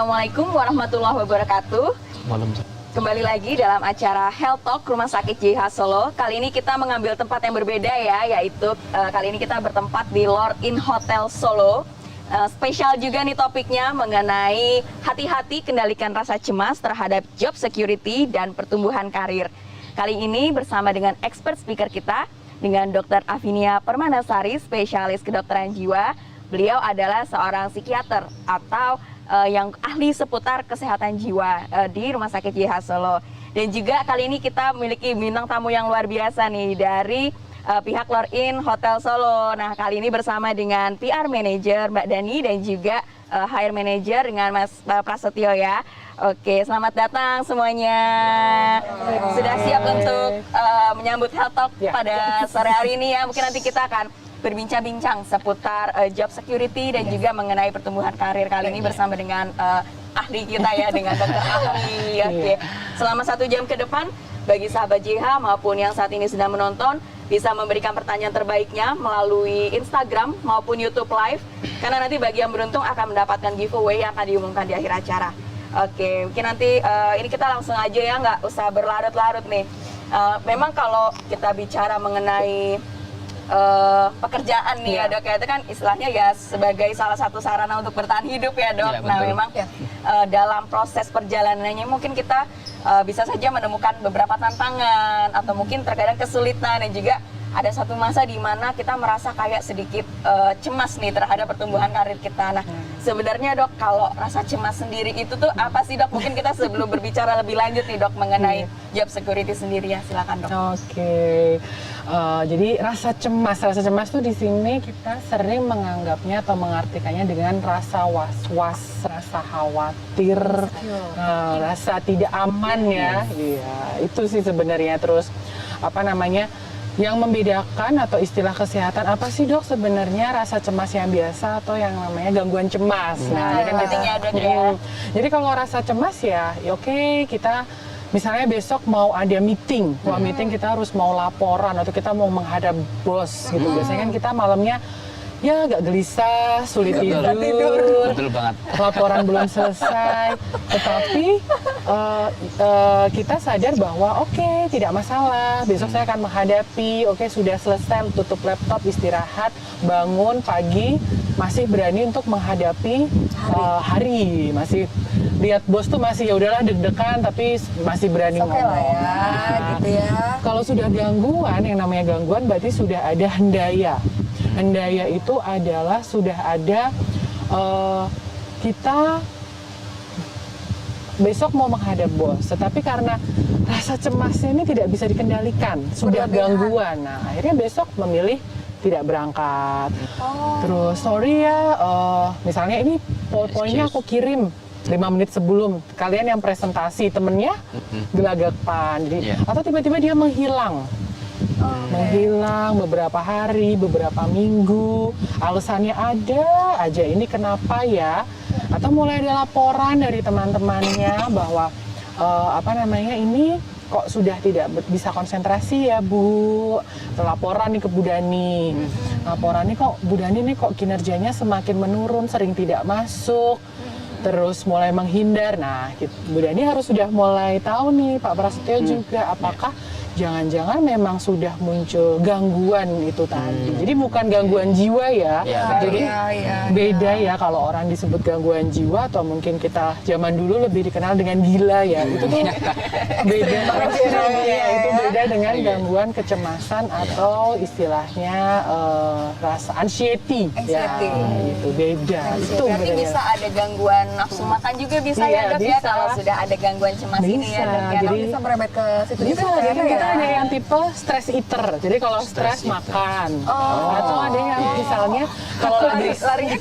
Assalamualaikum warahmatullahi wabarakatuh. Kembali lagi dalam acara Health Talk Rumah Sakit JH Solo. Kali ini kita mengambil tempat yang berbeda ya, yaitu kali ini kita bertempat di Lord Inn Hotel Solo. Spesial juga nih topiknya mengenai hati-hati kendalikan rasa cemas terhadap job security dan pertumbuhan karir. Kali ini bersama dengan expert speaker kita, dengan Dr. Afinia Permanasari, spesialis kedokteran jiwa. Beliau adalah seorang psikiater atau yang ahli seputar kesehatan jiwa di Rumah Sakit JH Solo. Dan juga kali ini kita memiliki bintang tamu yang luar biasa nih dari pihak Lord Inn Hotel Solo. Nah, kali ini bersama dengan PR Manager Mbak Dani dan juga HR Manager dengan Mas Prasetyo ya. Oke, selamat datang semuanya. Sudah siap untuk menyambut Health Talk pada sore hari ini ya. Mungkin nanti kita akan berbincang-bincang seputar job security dan juga mengenai pertumbuhan karir. Kali ini bersama dengan ahli kita ya, dengan dokter ahli. Oke. Selama 1 jam ke depan, bagi sahabat JH maupun yang saat ini sedang menonton, bisa memberikan pertanyaan terbaiknya melalui Instagram maupun YouTube Live. Karena nanti bagi yang beruntung akan mendapatkan giveaway yang akan diumumkan di akhir acara. Oke, mungkin nanti ini kita langsung aja ya, nggak usah berlarut-larut nih. Memang kalau kita bicara mengenai pekerjaan nih ya dok ya, itu kan istilahnya ya sebagai salah satu sarana untuk bertahan hidup ya dok. Ya, nah memang dalam proses perjalanannya mungkin kita bisa saja menemukan beberapa tantangan atau mungkin terkadang kesulitan, dan juga ada satu masa di mana kita merasa kayak sedikit cemas nih terhadap pertumbuhan karir kita. Nah sebenarnya dok, kalau rasa cemas sendiri itu tuh apa sih dok? Mungkin kita sebelum berbicara lebih lanjut nih dok mengenai job security sendiri ya, silakan dok. Oke. Jadi rasa cemas tuh di sini kita sering menganggapnya atau mengartikannya dengan rasa was-was, rasa khawatir, rasa tidak aman ya. Iya, itu sih sebenarnya. Terus apa namanya? Yang membedakan atau istilah kesehatan apa sih dok sebenarnya rasa cemas yang biasa atau yang namanya gangguan cemas. Nah, kan jadi kalau rasa cemas ya oke, kita misalnya besok mau ada meeting, meeting kita harus mau laporan atau kita mau menghadap bos gitu. Biasanya kan kita malamnya ya agak gelisah, sulit tidur. Betul banget. Laporan belum selesai, tetapi kita sadar bahwa oke, tidak masalah, besok saya akan menghadapi, oke sudah selesai, tutup laptop, istirahat, bangun pagi, masih berani untuk menghadapi hari. Masih lihat bos tuh masih ya udahlah deg-degan tapi masih berani ngomong. Lah ya, gitu ya. Kalau sudah gangguan, yang namanya gangguan berarti sudah ada hendaya. Hendaya itu adalah sudah ada kita besok mau menghadap bos, tetapi karena rasa cemasnya ini tidak bisa dikendalikan, sudah gangguan. Nah, akhirnya besok memilih tidak berangkat. Terus sorry ya, misalnya ini poin-poinnya aku kirim 5 menit sebelum kalian yang presentasi, temennya gelagapan, atau tiba-tiba dia menghilang. Menghilang beberapa hari, beberapa minggu, alasannya ada aja, ini kenapa ya? Atau mulai ada laporan dari teman-temannya bahwa ini kok sudah tidak bisa konsentrasi ya Bu. Laporan nih ke Bu Dani, laporan nih kok Bu Dani nih kok kinerjanya semakin menurun, sering tidak masuk, terus mulai menghindar. Nah Bu Dani harus sudah mulai tahu nih, Pak Prasetyo juga, apakah jangan-jangan memang sudah muncul gangguan itu tadi. Jadi bukan gangguan jiwa ya. Jadi beda ya kalau orang disebut gangguan jiwa, atau mungkin kita zaman dulu lebih dikenal dengan gila ya. Itu tuh beda. Itu beda dengan gangguan kecemasan atau istilahnya rasa anxiety. Ya, itu beda. Itu berarti bisa ada gangguan nafsu makan juga bisa ya dok ya, kalau sudah ada gangguan cemas ini ya dok ya. Jadi bisa merembet ke situ juga ya. Ada yang tipe stress eater, jadi kalau stres makan, atau ada yang misalnya kalau larinya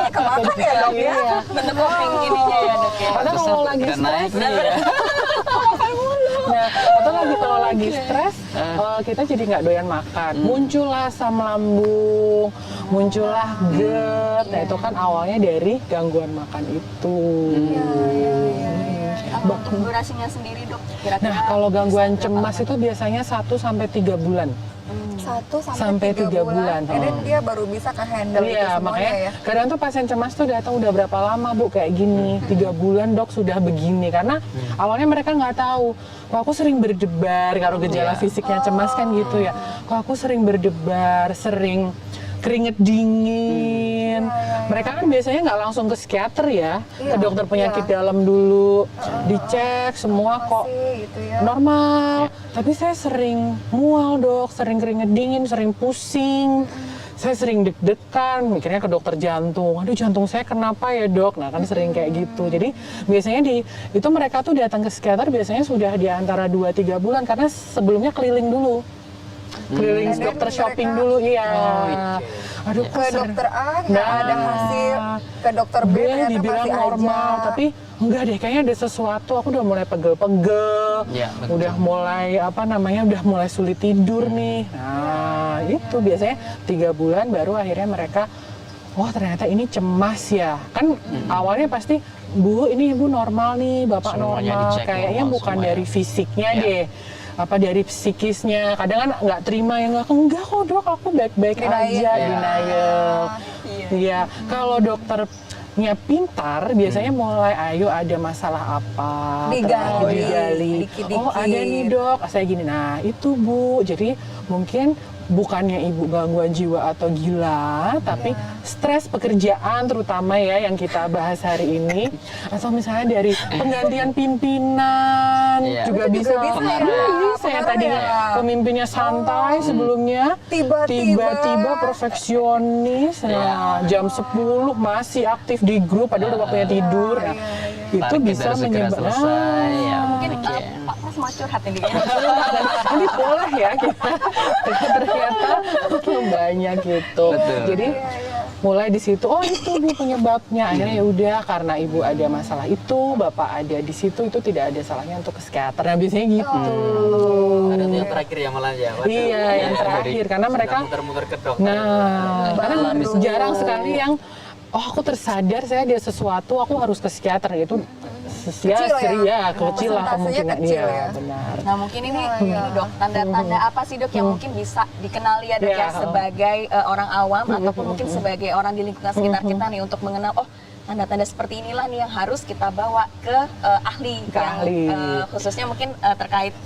ke makan ya dok ya, bentuk coping ininya ya dok ya. Atau kalau lagi stres, kalau lagi stres, kita jadi nggak doyan makan, muncullah asam lambung, muncullah GERD. Nah itu kan awalnya dari gangguan makan itu. Durasinya sendiri dok, kira-kira. Nah kalau gangguan cemas itu biasanya 1 sampai 3 bulan. 1 sampai 3 bulan. And then dia baru bisa handle itu Iya, semuanya makanya ya. kadang tuh pasien cemas tuh datang udah berapa lama Bu kayak gini, 3 bulan dok sudah begini, karena awalnya mereka nggak tahu. Kok aku sering berdebar, kalau gejala fisiknya cemas kan gitu ya. Kok aku sering berdebar, sering keringet dingin. Mereka kan biasanya nggak langsung ke psikiater ya, ke dokter penyakit dalam dulu, dicek semua kok Gitu ya. normal. Tapi saya sering mual dok, sering keringet dingin, sering pusing. Saya sering deg-degan, mikirnya ke dokter jantung. Aduh jantung saya kenapa ya dok? Nah kan sering kayak gitu. Jadi biasanya itu mereka tuh datang ke psikiater biasanya sudah di antara 2-3 bulan karena sebelumnya keliling dulu. Keliling dokter shopping dulu, iya. Aduh, Ke dokter A nggak ada hasil, ke dokter B ternyata dibilang masih normal, aja. tapi enggak deh, kayaknya ada sesuatu. Aku udah mulai pegel-pegel, betul. udah mulai udah mulai sulit tidur nih. Nah, itu biasanya 3 bulan baru akhirnya mereka, wah ternyata ini cemas ya. Kan awalnya pasti, Bu, ini Ibu normal nih, Bapak Semuanya normal. dicek Kayaknya normal bukan semua dari ya. fisiknya deh. Apa dari psikisnya, kadang kan nggak terima yang enggak kok dok, aku baik-baik aja, denial. Iya, kalau dokternya pintar, biasanya mulai ayo ada masalah apa, digali. dikit-dikit. Oh ada nih dok, saya gini, nah itu Bu, jadi mungkin bukannya ibu gangguan jiwa atau gila, tapi stres pekerjaan terutama ya yang kita bahas hari ini, atau misalnya dari penggantian pimpinan juga bisa. Saya tadinya pemimpinnya santai sebelumnya, tiba-tiba perfeksionis, nah, jam 10 masih aktif di grup padahal udah waktunya tidur. Nah, itu Target bisa harus segera menyebabkan selesai, ya. Mungkin Pak Pras mau curhat ini. ini boleh ya kita ternyata banyak gitu. Betul. Jadi mulai di situ, oh itu Bu penyebabnya. Akhirnya ya udah karena ibu ada masalah itu, bapak ada di situ, itu tidak ada salahnya untuk ke psikiater. Nah biasanya gitu. Ada tuh yang terakhir ya malah ya. Waduh. Iya yang terakhir karena Sudah mereka. muter-muter ke dokter. Nah karena jarang sekali yang oh aku tersadar saya ada sesuatu, aku harus ke psikiater gitu. Kecil Kecil lah kemungkinan. kecil Iya ya. benar. Nah mungkin ini dok, tanda-tanda apa sih dok yang mungkin bisa dikenali ya dok ya sebagai orang awam ataupun mungkin sebagai orang di lingkungan sekitar kita nih untuk mengenal, oh tanda-tanda seperti inilah nih yang harus kita bawa ke ahli, khususnya mungkin terkait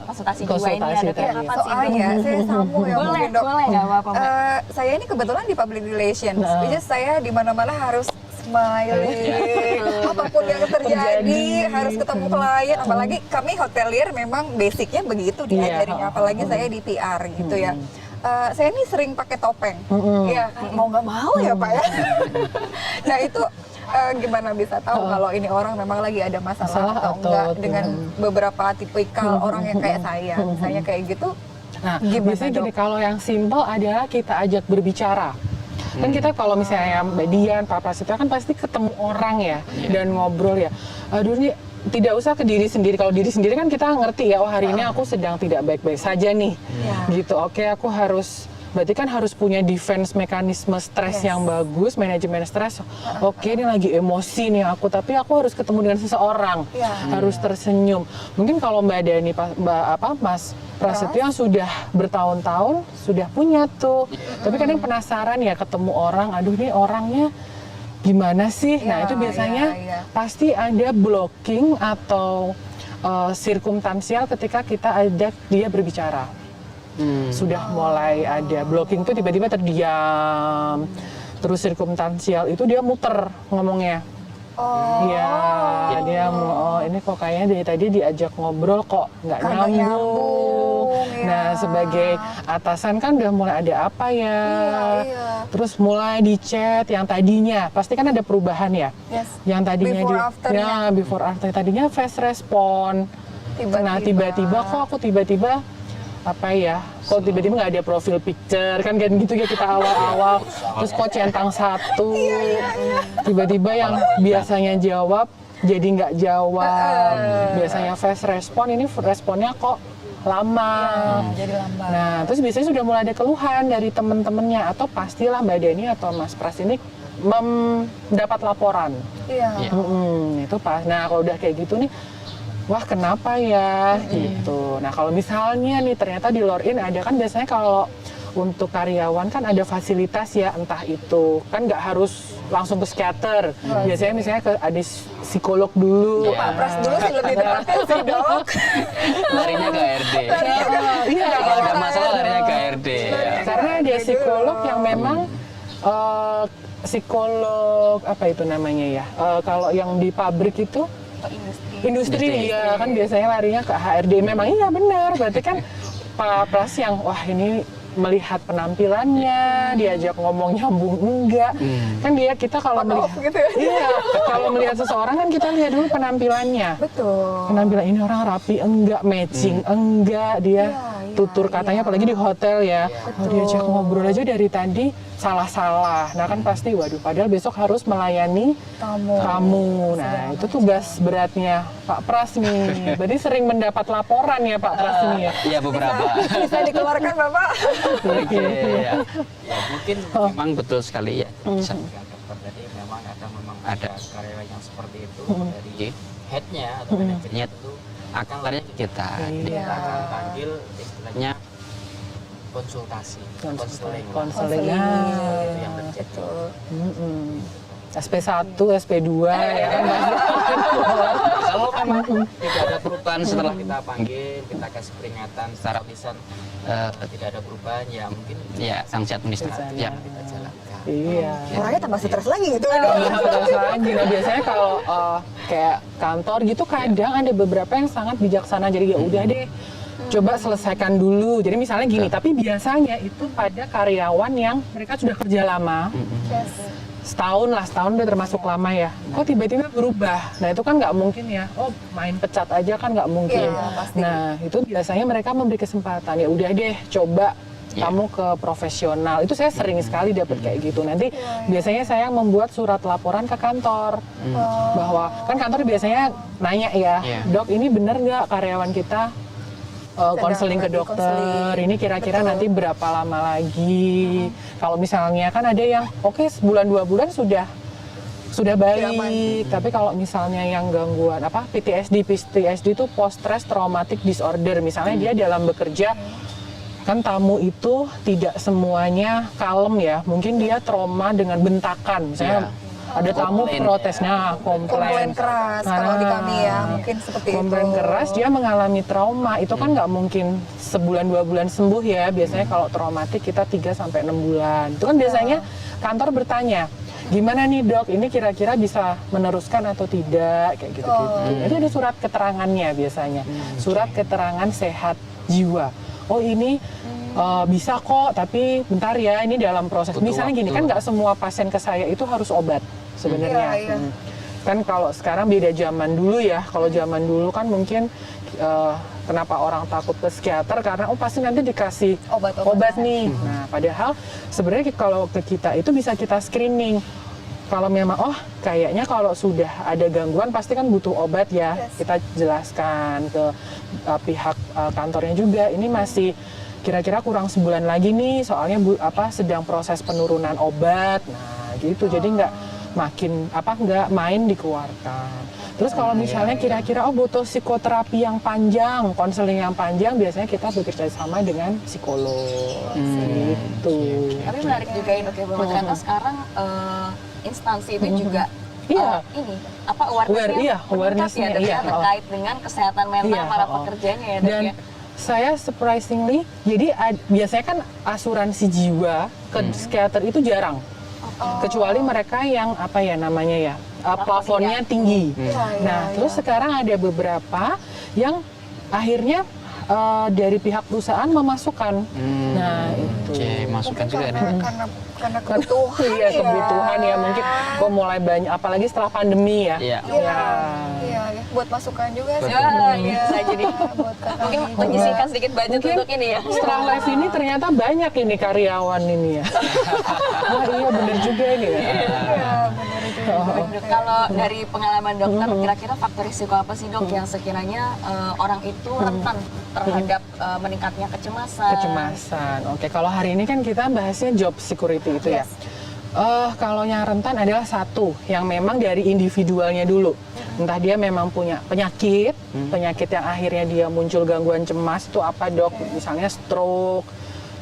konsultasi jiwa ini ya dok. tadi. Kapan sih dok? Soalnya saya sambung ya Boleh, mungkin dok. boleh nggak apa-apa Mbak? Saya ini kebetulan di public relations, which is saya di mana-mana harus smiling, apapun yang terjadi harus ketemu klien, apalagi kami hotelier memang basicnya begitu diajarin, apalagi saya di PR gitu ya. Saya ini sering pakai topeng, ya mau nggak mau ya Pak ya. Nah itu gimana bisa tahu kalau ini orang memang lagi ada masalah atau enggak dengan beberapa tipikal orang yang kayak saya, misalnya kayak gitu. Nah, biasanya gini, kalau yang simpel adalah kita ajak berbicara. Kan kita kalau misalnya Mbak Dian, Pak Prasetyo kan pasti ketemu orang ya dan ngobrol ya. Aduh ini tidak usah ke diri sendiri. Kalau diri sendiri kan kita ngerti ya, oh hari ini aku sedang tidak baik-baik saja nih. Gitu, oke aku harus, berarti kan harus punya defense mekanisme stres yang bagus, manajemen stres. Oke ini lagi emosi nih aku, tapi aku harus ketemu dengan seseorang, harus tersenyum. Mungkin kalau Mbak Dani, Mas Prasetyo yang sudah bertahun-tahun sudah punya tuh, tapi kadang penasaran ya ketemu orang, aduh ini orangnya gimana sih? Nah itu biasanya pasti ada blocking atau sirkumstansial ketika kita ajak dia berbicara. Sudah mulai ada blocking tuh tiba-tiba terdiam, terus sirkumstansial itu dia muter ngomongnya. Iya, dia mau, ini kok kayaknya dari tadi diajak ngobrol kok nggak nyambung. Nah, sebagai atasan kan udah mulai ada apa ya? Terus mulai di chat yang tadinya, pasti kan ada perubahan ya? Yang tadinya before after tadinya fast respon. Nah, tiba-tiba kok aku tiba-tiba apa ya, kok tiba-tiba nggak ada profil picture kan gitu ya kita awal-awal, terus kok centang satu, tiba-tiba yang biasanya jawab jadi nggak jawab, biasanya fast respon ini responnya kok lama, jadi lambat. Nah terus biasanya sudah mulai ada keluhan dari teman-temannya atau pastilah Mbak Deni atau Mas Pras ini mendapat laporan, itu pas. Nah kalau udah kayak gitu nih, wah kenapa ya gitu. Nah kalau misalnya nih ternyata di Lor'in ada kan biasanya kalau untuk karyawan kan ada fasilitas ya, entah itu kan nggak harus langsung ke psikiater, biasanya misalnya ada psikolog dulu. Pak Pras dulu sih lebih tepatnya sih dok. Larinya ke RD. Iya, Kalau ada masalah larinya ke RD. Ya. karena ada psikolog yang memang psikolog apa itu namanya ya, kalau yang di pabrik itu industri ya kan biasanya larinya ke HRD. Memang iya benar, berarti kan Pak Pras yang wah ini melihat penampilannya, diajak ngomong nyambung enggak, kan kita kalau melihat gitu ya. iya kalau melihat seseorang kan kita lihat dulu penampilannya. Betul. Penampilan ini orang rapi enggak, matching enggak, dia tutur katanya apalagi di hotel ya. Oh, diajak ngobrol aja dari tadi salah-salah. Nah kan pasti waduh, padahal besok harus melayani tamu. Nah, itu tugas beratnya Pak Pras nih. Berarti sering mendapat laporan ya Pak Pras ini ya. Iya beberapa. Bisa dikeluarkan Bapak. Oke, ya. Ya mungkin memang betul sekali ya. Bisa dokter tadi memang ada karyawan yang seperti itu dari headnya atau manajernya tentu akan larinya ke kita. Jadi kita akan panggil istilahnya konsultasi, konseling. Itu yang terjadi. SP1, SP2 ya kan. Kalau memang tidak ada perubahan setelah kita panggil, kita kasih peringatan secara lisan tidak ada perubahan, ya mungkin ya sanksi administratif yang kita jalankan. Iya. Orangnya tambah stres lagi gitu. Terus lagi, nah biasanya kalau kayak kantor gitu kadang ada beberapa yang sangat bijaksana, jadi ya udah deh coba selesaikan dulu. Jadi misalnya gini, tapi biasanya itu pada karyawan yang mereka sudah kerja lama, setahun udah termasuk lama ya. Kok tiba-tiba berubah? Nah itu kan nggak mungkin ya. Oh main pecat aja kan nggak mungkin. Pasti. Nah itu biasanya mereka memberi kesempatan. Ya udah deh, coba kamu ke profesional. Itu saya sering sekali dapat kayak gitu. Nanti biasanya saya membuat surat laporan ke kantor bahwa kan kantor biasanya nanya ya, dok ini bener nggak karyawan kita konseling ke dokter, ini kira-kira nanti berapa lama lagi. Kalau misalnya kan ada yang oke, sebulan 2 bulan sudah baik, tapi kalau misalnya yang gangguan PTSD itu post stress traumatic disorder, misalnya dia dalam bekerja kan tamu itu tidak semuanya kalem ya, mungkin dia trauma dengan bentakan misalnya. Ada tamu protesnya, komplain keras kalau di kami ya, mungkin seperti itu. Komplain keras, dia mengalami trauma, itu kan nggak mungkin sebulan 2 bulan sembuh ya. Biasanya kalau traumatik kita 3-6 bulan. Itu kan biasanya kantor bertanya, gimana nih dok, ini kira-kira bisa meneruskan atau tidak, kayak gitu-gitu. Itu ada surat keterangannya biasanya, surat keterangan sehat jiwa. Oh ini bisa kok, tapi bentar ya, ini dalam proses. Misalnya gini, kan nggak semua pasien ke saya itu harus obat sebenarnya. Kan kalau sekarang beda zaman dulu ya. Kalau zaman dulu kan mungkin kenapa orang takut ke psikiater karena pasti nanti dikasih obat nih. Nah padahal sebenarnya kalau ke kita itu bisa kita screening. Kalau memang kayaknya kalau sudah ada gangguan pasti kan butuh obat ya. Kita jelaskan ke pihak kantornya juga, ini masih kira-kira kurang sebulan lagi nih, soalnya sedang proses penurunan obat. Nah gitu, jadi nggak main dikeluarkan. Terus kalau misalnya kira-kira butuh psikoterapi yang panjang, konseling yang panjang, biasanya kita bekerja sama dengan psikolog. Gitu. Tapi menarik juga ya dok ya, bahwa ternyata sekarang instansi itu juga ini awareness-nya terkait dengan kesehatan mental para pekerjanya ya dok. Dan saya surprisingly, jadi biasanya kan asuransi jiwa ke psikiater itu jarang, kecuali mereka yang plafonnya tinggi. Nah, terus sekarang ada beberapa yang akhirnya dari pihak perusahaan memasukkan. Nah itu. Masukkan juga karena kebutuhan. Iya, kebutuhan ya mungkin kok mulai banyak, apalagi setelah pandemi ya. Iya, buat masukan juga sih. Bisa jadi mungkin menyisihkan sedikit budget untuk ini ya. Setelah live ini ternyata banyak ini karyawan ini ya. Wah iya bener juga ini ya. Kalau dari pengalaman dokter, kira-kira faktor risiko apa sih dok yang sekiranya orang itu rentan terhadap meningkatnya kecemasan? Oke, kalau hari ini kan kita bahasnya job security itu ya. Kalau yang rentan adalah satu, yang memang dari individualnya dulu. Entah dia memang punya penyakit yang akhirnya dia muncul gangguan cemas itu apa dok? Misalnya stroke,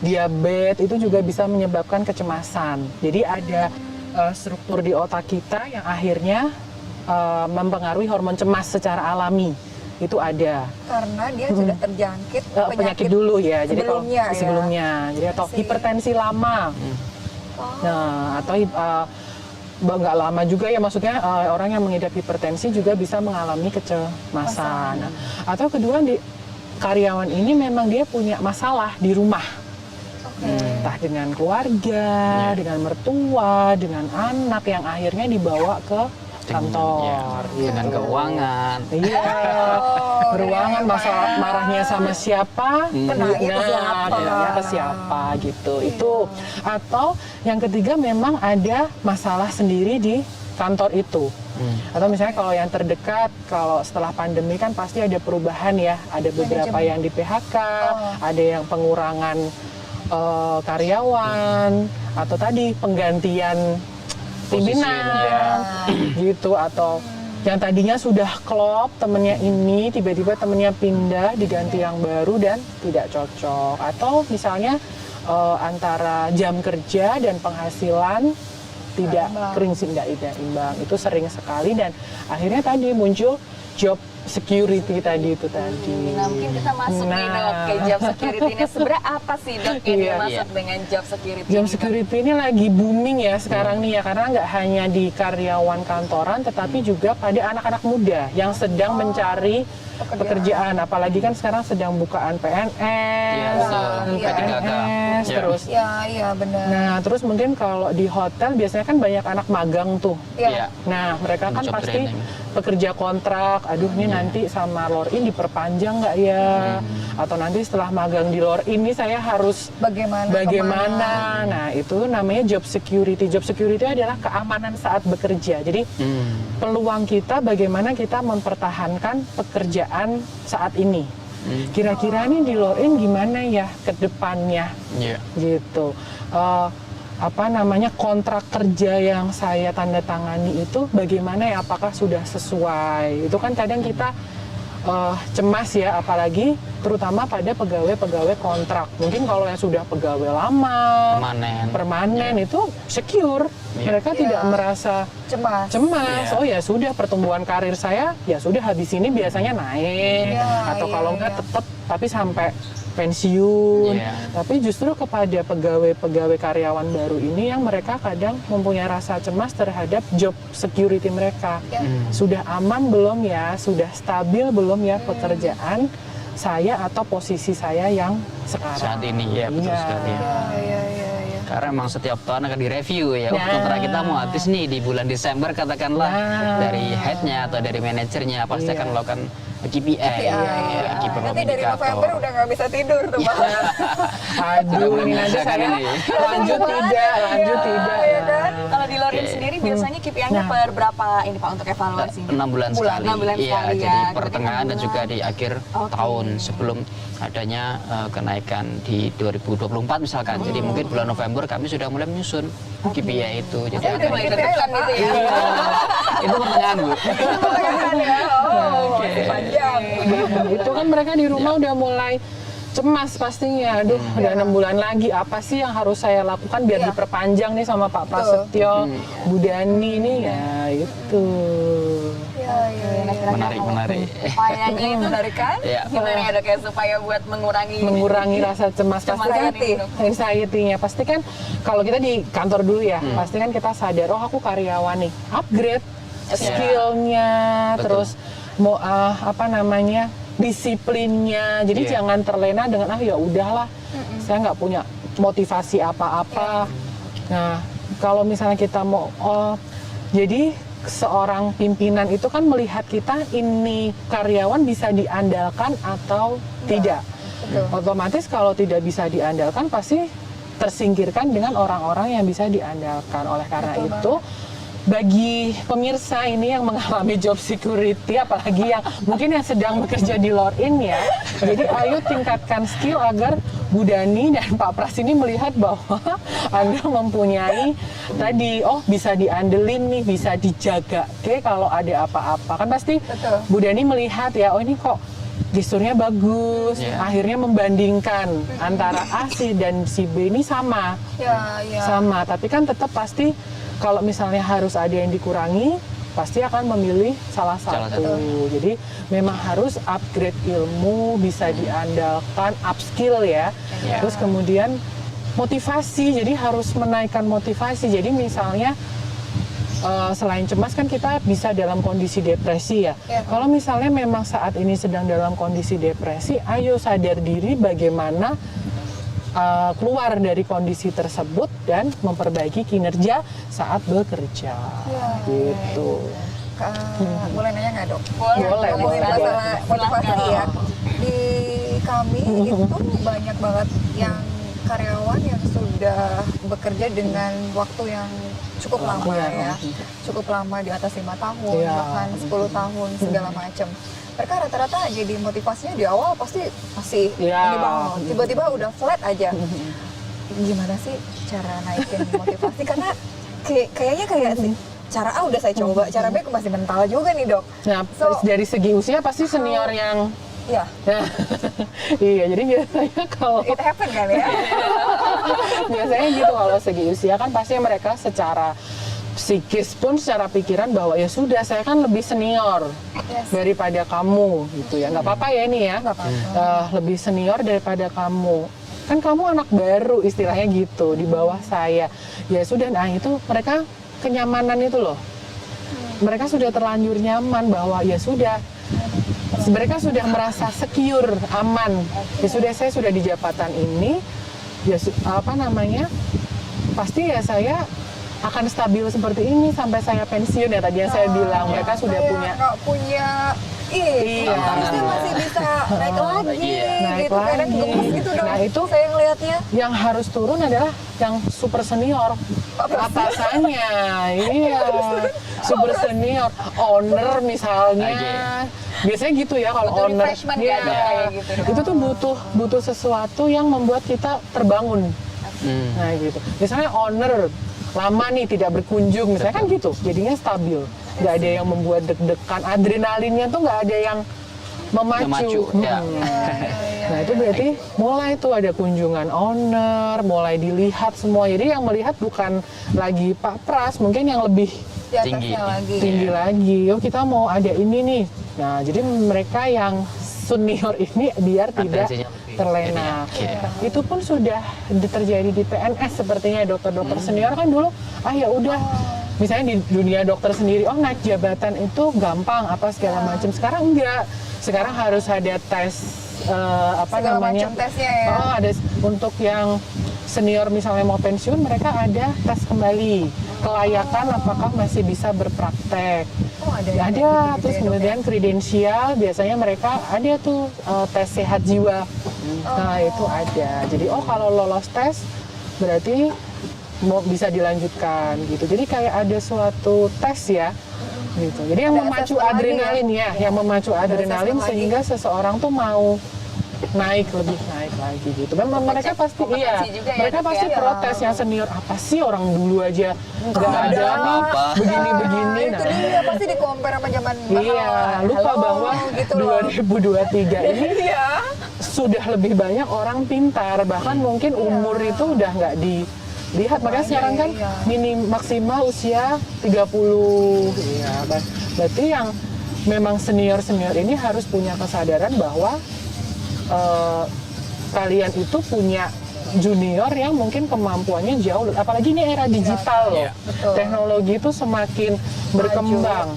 diabetes itu juga bisa menyebabkan kecemasan. Jadi ada struktur di otak kita yang akhirnya mempengaruhi hormon cemas secara alami. Itu ada. Karena dia sudah terjangkit penyakit dulu ya. Jadi kalau sebelumnya, sebelumnya, jadi atau hipertensi lama. Nah, atau nggak lama juga ya, maksudnya orang yang mengidap hipertensi juga bisa mengalami kecemasan. Nah, atau kedua karyawan ini memang dia punya masalah di rumah. Entah dengan keluarga, dengan mertua, dengan anak yang akhirnya dibawa ke kantor, dengan keuangan. Iya, keuangan, masalah marahnya sama siapa, kenanya ke siapa gitu. Itu. Atau yang ketiga memang ada masalah sendiri di kantor itu. Atau misalnya kalau yang terdekat, kalau setelah pandemi kan pasti ada perubahan ya. Ada beberapa yang di PHK, ada yang pengurangan karyawan, atau tadi penggantian pimpinan gitu, atau yang tadinya sudah klop temennya ini tiba-tiba temennya pindah diganti yang baru dan tidak cocok, atau misalnya antara jam kerja dan penghasilan tidak imbang. Itu sering sekali dan akhirnya tadi muncul job security tadi itu tadi. Nah, mungkin kita masuk nih dok ke job security ini. Sebenarnya apa sih dok yang dimaksud dengan job security? Job security ini lagi booming ya sekarang nih ya, karena nggak hanya di karyawan kantoran tetapi juga pada anak-anak muda yang sedang mencari pekerjaan. Apalagi kan sekarang sedang bukaan PNS, PNS terus. Iya benar. Nah, terus mungkin kalau di hotel biasanya kan banyak anak magang tuh. Nah, mereka kan pasti pekerja kontrak. Aduh, ini nanti sama Lor-In diperpanjang nggak ya? Atau nanti setelah magang di Lor-In ini saya harus bagaimana? Nah, itu namanya job security. Job security adalah keamanan saat bekerja. Jadi peluang kita bagaimana kita mempertahankan pekerjaan saat ini. Kira-kira nih di Lor-In gimana ya ke depannya? Gitu. Kontrak kerja yang saya tanda tangani itu bagaimana ya, apakah sudah sesuai? Itu kan kadang kita cemas ya, apalagi terutama pada pegawai-pegawai kontrak. Mungkin kalau yang sudah pegawai lama, permanen itu secure. Mereka tidak merasa cemas. Oh ya sudah, pertumbuhan karir saya ya sudah habis ini biasanya naik, atau kalau enggak tetap tapi sampai pensiun. Tapi justru kepada pegawai karyawan baru ini yang mereka kadang mempunyai rasa cemas terhadap job security mereka. Sudah aman belum ya? Sudah stabil belum ya pekerjaan saya atau posisi saya yang sekarang? Saat ini ya, betul sekali. Karena memang setiap tahun akan direview ya. Kontrak kita mau habis nih di bulan Desember katakanlah, dari headnya atau dari manajernya pasti akan melakukan KPI. Nanti dari November udah nggak bisa tidur tuh Pak. Aduh, ini nanti saya lanjut tidak. Kalau di Lor-In sendiri biasanya KPI-nya per berapa ini Pak untuk evaluasi? 6 bulan sekali. 6 bulan sekali ya. Jadi pertengahan dan juga di akhir tahun sebelum adanya kenaikan di 2024 misalkan. Jadi mungkin bulan November kami sudah mulai menyusun KPI itu. Jadi ada mulai deg-degan gitu ya. Itu pertengahan Bu. Panjang. Itu kan mereka di rumah udah mulai cemas pastinya. Aduh, udah 6 bulan lagi, apa sih yang harus saya lakukan biar diperpanjang nih sama Pak Prasetyo, Bu Dani ini ya itu. Menarik. Upayanya itu dari kan? Gimana ya dok ya supaya buat mengurangi rasa cemas pasti kan anxiety-nya. Pasti kan kalau kita di kantor dulu ya, pasti kan kita sadar, oh aku karyawan nih, upgrade skill-nya, terus mau disiplinnya. Jadi jangan terlena dengan ya udahlah, saya nggak punya motivasi apa-apa. Nah, kalau misalnya kita mau jadi seorang pimpinan itu kan melihat kita ini karyawan bisa diandalkan atau tidak. Otomatis kalau tidak bisa diandalkan pasti tersingkirkan dengan orang-orang yang bisa diandalkan. Oleh karena itu bagi pemirsa ini yang mengalami job security, apalagi yang mungkin yang sedang bekerja di Lord-In ya, jadi ayo tingkatkan skill agar Bu Dani dan Pak Pras ini melihat bahwa Anda mempunyai tadi, oh bisa diandelin nih, bisa dijaga, oke kalau ada apa-apa. Kan pasti Betul. Bu Dani melihat ya, oh ini kok gesturnya bagus, akhirnya membandingkan antara A si dan si B ini sama. Sama, tapi kan tetap pasti kalau misalnya harus ada yang dikurangi, pasti akan memilih salah satu. Jadi memang harus upgrade ilmu, bisa diandalkan, upskill ya. Terus kemudian motivasi, jadi harus menaikkan motivasi. Jadi misalnya selain cemas kan kita bisa dalam kondisi depresi ya. Kalau misalnya memang saat ini sedang dalam kondisi depresi, ayo sadar diri bagaimana keluar dari kondisi tersebut dan memperbaiki kinerja saat bekerja. Gitu. Boleh nanya nggak dok? Boleh. Ngomongin masalah motivasi ya. Di kami itu banyak banget yang karyawan yang sudah bekerja dengan waktu yang cukup lama ya, cukup lama di atas 5 tahun, bahkan 10 tahun segala macam. Mereka rata-rata jadi motivasinya di awal pasti masih ini banget, tiba-tiba udah flat aja. Gimana sih cara naikin motivasi? Karena kayaknya kayak sih cara A udah saya coba, cara B masih mental juga nih dok. Nah, dari segi usia pasti senior yang iya. Iya, jadi biasanya kalau It happen kan ya? biasanya gitu kalau segi usia kan pasti mereka secara psikis pun secara pikiran bahwa ya sudah saya kan lebih senior daripada kamu gitu ya, nggak apa-apa ya ini ya, lebih senior daripada kamu, kan kamu anak baru istilahnya gitu di bawah saya, ya sudah. Nah itu mereka kenyamanan itu loh, mereka sudah terlanjur nyaman bahwa ya sudah, mereka sudah merasa secure, aman, ya sudah saya sudah di jabatan ini, ya apa namanya, pasti ya saya akan stabil seperti ini sampai saya pensiun ya tadi yang saya bilang. Mereka sudah nggak punya harusnya masih bisa naik lagi gitu, kadang gemes gitu dong. Nah itu saya ngelihatnya yang harus turun adalah yang super senior atasannya. Iya, super senior, owner misalnya. Biasanya gitu ya kalau owner. Itu tuh butuh sesuatu yang membuat kita terbangun. Nah gitu. Misalnya owner lama nih tidak berkunjung, misalnya kan gitu, jadinya stabil, nggak ada yang membuat deg-degan, adrenalinnya tuh nggak ada yang memacu. Nah itu berarti mulai tuh ada kunjungan owner, mulai dilihat semua, jadi yang melihat bukan lagi Pak Pras, mungkin yang lebih tinggi lagi. Oh kita mau ada ini nih. Nah jadi mereka yang senior ini biar tidak terlena. Itu pun sudah terjadi di PNS sepertinya, dokter-dokter senior kan dulu ya udah misalnya di dunia dokter sendiri, oh naik jabatan itu gampang apa segala macam. Sekarang enggak. Sekarang harus ada tes segala macam tesnya ya. Oh, ada untuk yang senior misalnya mau pensiun, mereka ada tes kembali kelayakan apakah masih bisa berpraktek. Ada terus kemudian kredensial, biasanya mereka ada tuh tes sehat jiwa. Nah itu ada. Jadi kalau lolos tes berarti mau bisa dilanjutkan gitu. Jadi kayak ada suatu tes ya gitu. Jadi yang memacu adrenalin yang memacu adrenalin sehingga seseorang tuh mau lebih naik lagi gitu. Memang mereka pasti mereka pasti protes yang senior, apa sih orang dulu aja nggak ada apa begini-begini. Itu dia pasti di-compare sama zaman lupa bahwa gitu 2023 ini sudah lebih banyak orang pintar, bahkan mungkin umur itu udah nggak dilihat. Makanya sekarang kan maksimal usia 30. Berarti yang memang senior-senior ini harus punya kesadaran bahwa kalian itu punya junior yang mungkin kemampuannya jauh, apalagi ini era digital loh. Teknologi itu semakin berkembang.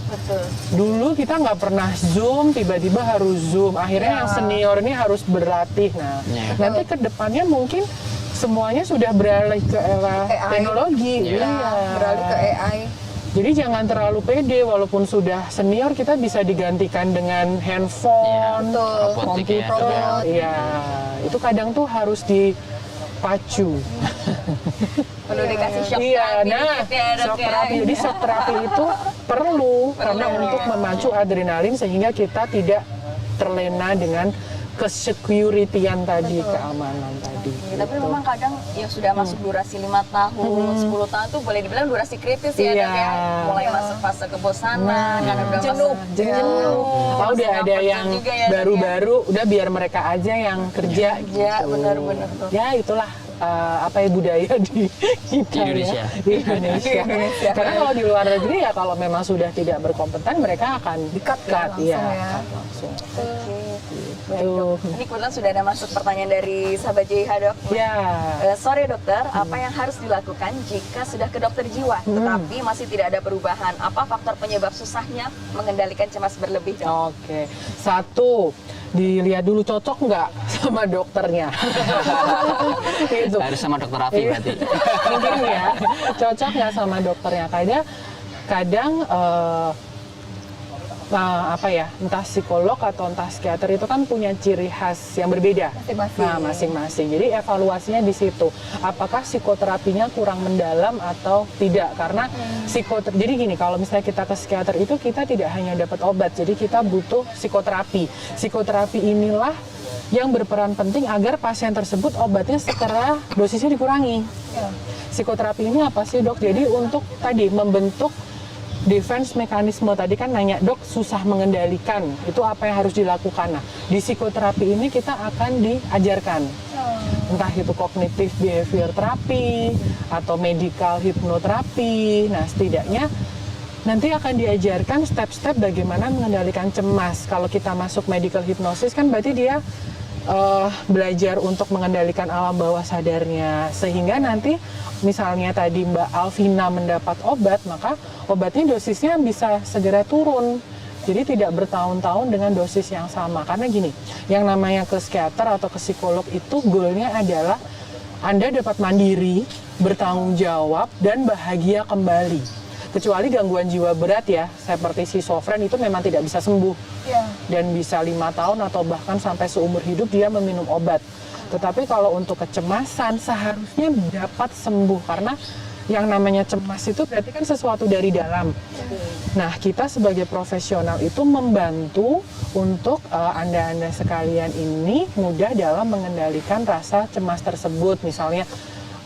Dulu kita nggak pernah Zoom, tiba-tiba harus Zoom. Akhirnya yang senior ini harus berlatih. Nah, nanti ke depannya mungkin semuanya sudah beralih ke era teknologi. Beralih ke AI. Jadi jangan terlalu pede, walaupun sudah senior kita bisa digantikan dengan handphone, komputer. Itu kadang tuh harus terpacu. Perlu dikasih shock Iya, terapi nah, dikit ya, Dok, shock ya. terapi. Jadi shock terapi itu perlu karena untuk memacu adrenalin sehingga kita tidak terlena dengan kesecurity-an tadi, keamanan tadi. Ya, tapi memang kadang yang sudah masuk durasi 5 tahun, 10 tahun tuh boleh dibilang durasi kritis ya, Iya. Dok ya. Mulai masuk fase kebosanan, kadang udah Jenuh. masuk jenuh. Oh, udah Terus ada nggak yang juga ya, Dok, ya. baru-baru, udah biar mereka aja yang kerja. Iya, gitu. benar-benar tuh. Ya itulah apa ya budaya di kita Di Indonesia. ya. Di Indonesia. Karena kalau di luar negeri ya kalau memang sudah tidak berkompeten mereka akan Di-cut ya, langsung iya, ya. cut langsung. Baik, Gitu. Dok. Ini kebetulan sudah ada masuk pertanyaan dari sahabat JH, Dok. Ya. Sorry dokter, apa yang harus dilakukan jika sudah ke dokter jiwa, tetapi masih tidak ada perubahan? Apa faktor penyebab susahnya mengendalikan cemas berlebih, Dok? Oke, satu dilihat dulu cocok nggak sama dokternya. Itu Harus sama dokter Raffi berarti. mungkin ya cocok nggak sama dokternya. Kadang apa ya, entah psikolog atau entah psikiater itu kan punya ciri khas yang berbeda. Masing-masing. Nah, masing-masing. Jadi evaluasinya di situ. Apakah psikoterapinya kurang mendalam atau tidak? Karena jadi gini, kalau misalnya kita ke psikiater itu kita tidak hanya dapat obat, jadi kita butuh psikoterapi. Psikoterapi inilah yang berperan penting agar pasien tersebut obatnya secara dosisnya dikurangi. Psikoterapi ini apa sih, Dok? Jadi untuk tadi membentuk defense mekanisme. Tadi kan nanya, Dok, susah mengendalikan, itu apa yang harus dilakukan? Nah, di psikoterapi ini kita akan diajarkan, entah itu kognitif behavior terapi atau medical hipnoterapi. Nah, setidaknya nanti akan diajarkan step-step bagaimana mengendalikan cemas. Kalau kita masuk medical hypnosis kan berarti dia belajar untuk mengendalikan alam bawah sadarnya, sehingga nanti misalnya tadi Mbak Alvina mendapat obat, maka obatnya dosisnya bisa segera turun. Jadi tidak bertahun-tahun dengan dosis yang sama. Karena gini, yang namanya ke psikiater atau ke psikolog itu goalnya adalah Anda dapat mandiri, bertanggung jawab, dan bahagia kembali. Kecuali gangguan jiwa berat ya, seperti schizofren itu memang tidak bisa sembuh. Dan bisa 5 tahun atau bahkan sampai seumur hidup dia meminum obat. Tetapi kalau untuk kecemasan seharusnya dapat sembuh, karena yang namanya cemas itu berarti kan sesuatu dari dalam. Nah, kita sebagai profesional itu membantu untuk Anda-Anda sekalian ini mudah dalam mengendalikan rasa cemas tersebut. Misalnya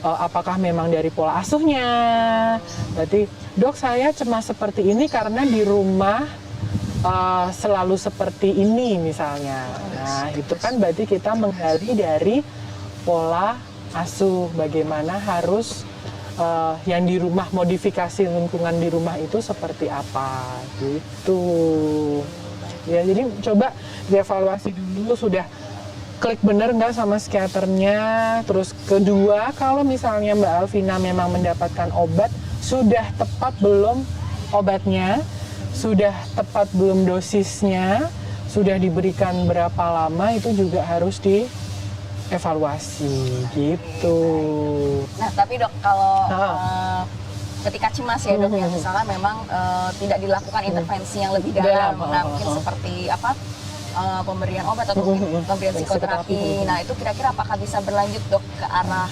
apakah memang dari pola asuhnya, berarti Dok saya cemas seperti ini karena di rumah selalu seperti ini misalnya. Nah, itu kan berarti kita menggali dari pola asuh, bagaimana harus yang di rumah, modifikasi lingkungan di rumah itu seperti apa gitu. Ya, jadi coba dievaluasi dulu, sudah klik bener nggak sama psikiaternya. Terus kedua, kalau misalnya Mbak Alvina memang mendapatkan obat, sudah tepat belum obatnya, sudah tepat belum dosisnya, sudah diberikan berapa lama, itu juga harus dievaluasi gitu. Nah, tapi Dok, kalau ketika cemas ya Dok, ya misalnya memang tidak dilakukan intervensi yang lebih dalam, nah mungkin seperti apa, pemberian obat atau pemberian psikoterapi. Nah, itu kira-kira apakah bisa berlanjut Dok ke arah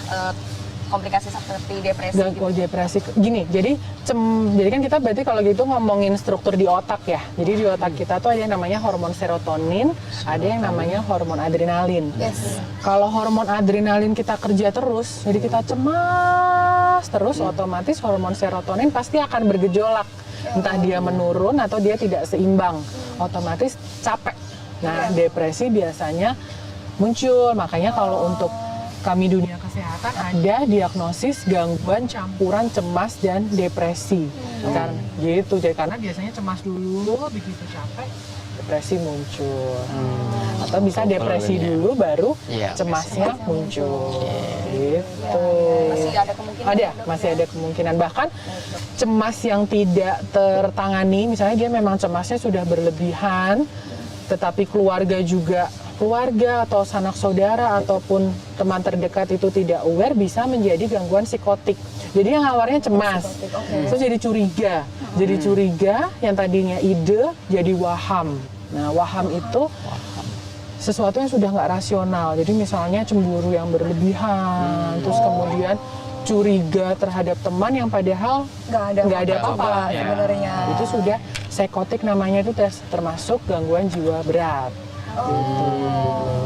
komplikasi seperti depresi? Gangguan depresi. Gini, jadi kan kita berarti kalau gitu ngomongin struktur di otak ya. Jadi di otak kita tuh ada yang namanya hormon serotonin, ada yang namanya hormon adrenalin. Kalau hormon adrenalin kita kerja terus, jadi kita cemas terus, otomatis hormon serotonin pasti akan bergejolak. Entah dia menurun atau dia tidak seimbang, otomatis capek. Nah, depresi biasanya muncul. Makanya kalau untuk kami dunia kesehatan ada diagnosis gangguan campuran cemas dan depresi. Karena gitu, jadi karena biasanya cemas dulu, begitu capek depresi muncul. Atau bisa depresi dulu baru cemasnya muncul. Gitu. Masih ada kemungkinan? Ada, masih ada kemungkinan. Bahkan cemas yang tidak tertangani, misalnya dia memang cemasnya sudah berlebihan, tetapi keluarga atau sanak saudara ataupun teman terdekat itu tidak aware, bisa menjadi gangguan psikotik. Jadi yang awalnya cemas, terus jadi curiga, yang tadinya ide jadi waham. Nah, waham itu sesuatu yang sudah nggak rasional. Jadi misalnya cemburu yang berlebihan, terus kemudian curiga terhadap teman yang padahal nggak ada apa-apa sebenarnya. Itu sudah psikotik namanya, itu termasuk gangguan jiwa berat.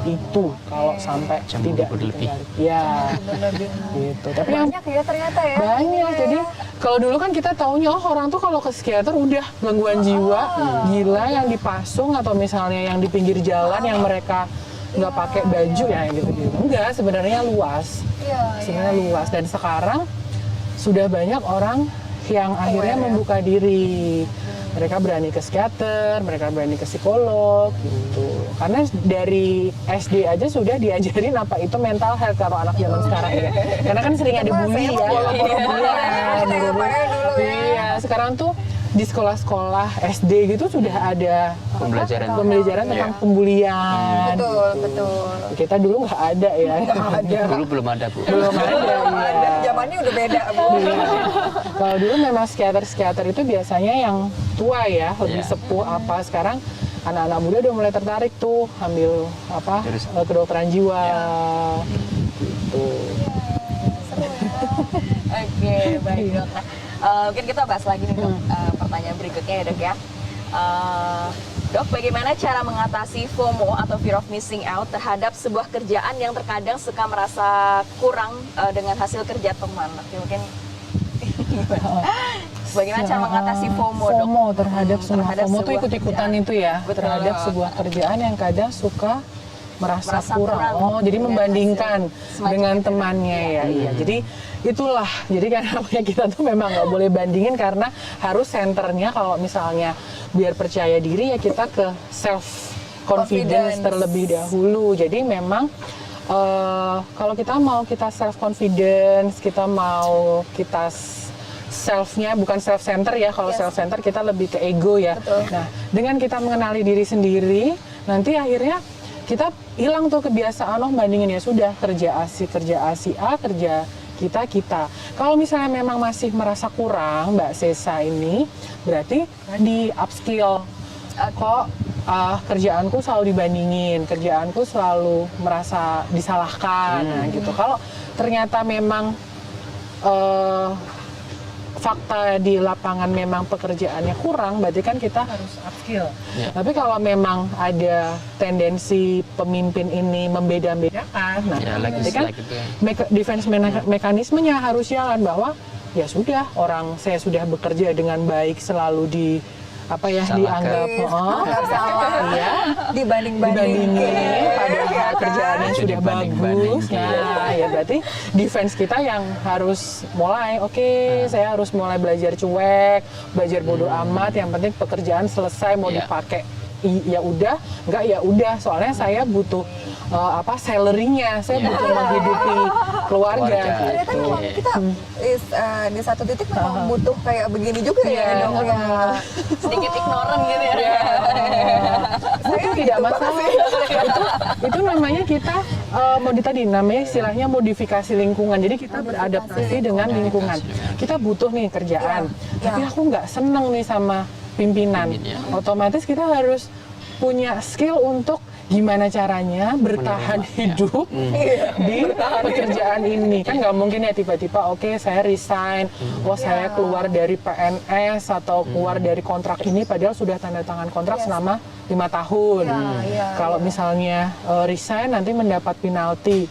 Itu kalau sampai Cemburu tidak berlebih. ya gitu. Tapi yang Banyak ya ternyata ya. banyak. Jadi kalau dulu kan kita taunya orang tuh kalau ke psikiater udah gangguan jiwa, gila yang dipasung atau misalnya yang di pinggir jalan yang mereka nggak pakai baju ya gitu-gitu. Enggak, sebenarnya luas. Sebenarnya luas, dan sekarang sudah banyak orang yang akhirnya membuka diri. Mereka berani ke psikiater, mereka berani ke psikolog gitu. Karena dari SD aja sudah diajarin apa itu mental health kalau anak zaman sekarang ya. Karena kan sering ada bully ya. Iya, sekarang tuh di sekolah-sekolah SD gitu sudah ada pembelajaran tentang pembulian. Betul. Kita dulu nggak ada ya. Dulu belum ada, Bu. Belum ada. Iya. Zamannya udah beda, Bu. Iya. Kalau dulu memang psikiater itu biasanya yang tua ya, lebih sepuh apa. Sekarang anak-anak muda udah mulai tertarik tuh ambil kedokteran jiwa. Gitu. Oke, baik Dok. Nah, mungkin kita bahas lagi nih Dok, pertanyaan berikutnya ya Dok ya. Dok, bagaimana cara mengatasi FOMO atau fear of missing out terhadap sebuah kerjaan yang terkadang suka merasa kurang dengan hasil kerja teman? Oke, mungkin bagaimana cara mengatasi FOMO, Dok? FOMO terhadap semua terhadap FOMO tuh sebuah ikut-ikutan kerjaan. itu ya. Betul. Terhadap sebuah kerjaan yang kadang suka merasa kurang. kurang Jadi dengan membandingkan semacam dengan itu. temannya ya. Iya. Jadi itulah. Jadi karena kita tuh memang nggak boleh bandingin karena harus senternya kalau misalnya biar percaya diri ya kita ke self confidence terlebih dahulu. Jadi memang kalau kita mau kita self confidence, kita mau kita self-nya bukan self center ya. Kalau self center kita lebih ke ego ya. Betul. Nah, dengan kita mengenali diri sendiri, nanti akhirnya kita hilang tuh kebiasaan bandingin ya sudah kerja si A, kerja kita. Kalau misalnya memang masih merasa kurang Mbak Sesa ini, berarti di upskill. Kok kerjaanku selalu dibandingin, kerjaanku selalu merasa disalahkan, nah, gitu. Kalau ternyata memang fakta di lapangan memang pekerjaannya kurang, berarti kan kita harus upskill. Tapi kalau memang ada tendensi pemimpin ini membeda-bedakan, nah berarti kan defense mekanismenya harus jalan bahwa ya sudah saya sudah bekerja dengan baik, selalu dianggap salah, dibanding-bandingin, padahal kerjaannya sudah bagus. Nah, ya berarti defense kita yang harus mulai, saya harus mulai belajar cuek, belajar bodoh amat, yang penting pekerjaan selesai mau dipakai ya udah, enggak ya udah, soalnya saya butuh salary-nya, saya butuh menghidupi keluarga. Ternyata memang kita di satu titik memang butuh kayak begini juga ya dong ya. Sedikit ignoran gitu ya. Itu tidak masalah. itu namanya kita namanya istilahnya modifikasi lingkungan. Jadi kita beradaptasi dengan lingkungan. Kita butuh nih kerjaan, tapi aku nggak seneng nih sama pimpinan. Otomatis kita harus punya skill untuk gimana caranya bertahan hidup di pekerjaan ini. Kan nggak mungkin ya tiba-tiba saya resign, saya keluar dari PNS atau keluar dari kontrak ini padahal sudah tanda tangan kontrak selama 5 tahun. Kalau misalnya resign nanti mendapat penalti.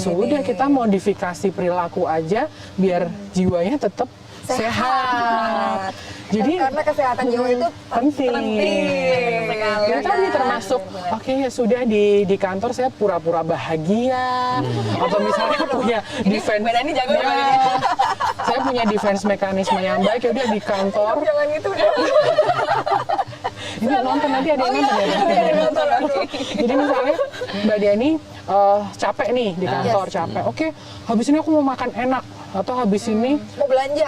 Sudah kita modifikasi perilaku aja biar jiwanya tetap sehat. Jadi karena kesehatan jiwa itu penting. Itu tadi termasuk sudah di kantor saya pura-pura bahagia atau misalnya punya defense. Saya punya defense mekanisme yang baik, udah di kantor. Jangan itu deh. Ini nonton nanti ada yang nonton. Jadi misalnya Mbak Diani capek nih di kantor, capek. Habis ini aku mau makan enak. Atau habis ini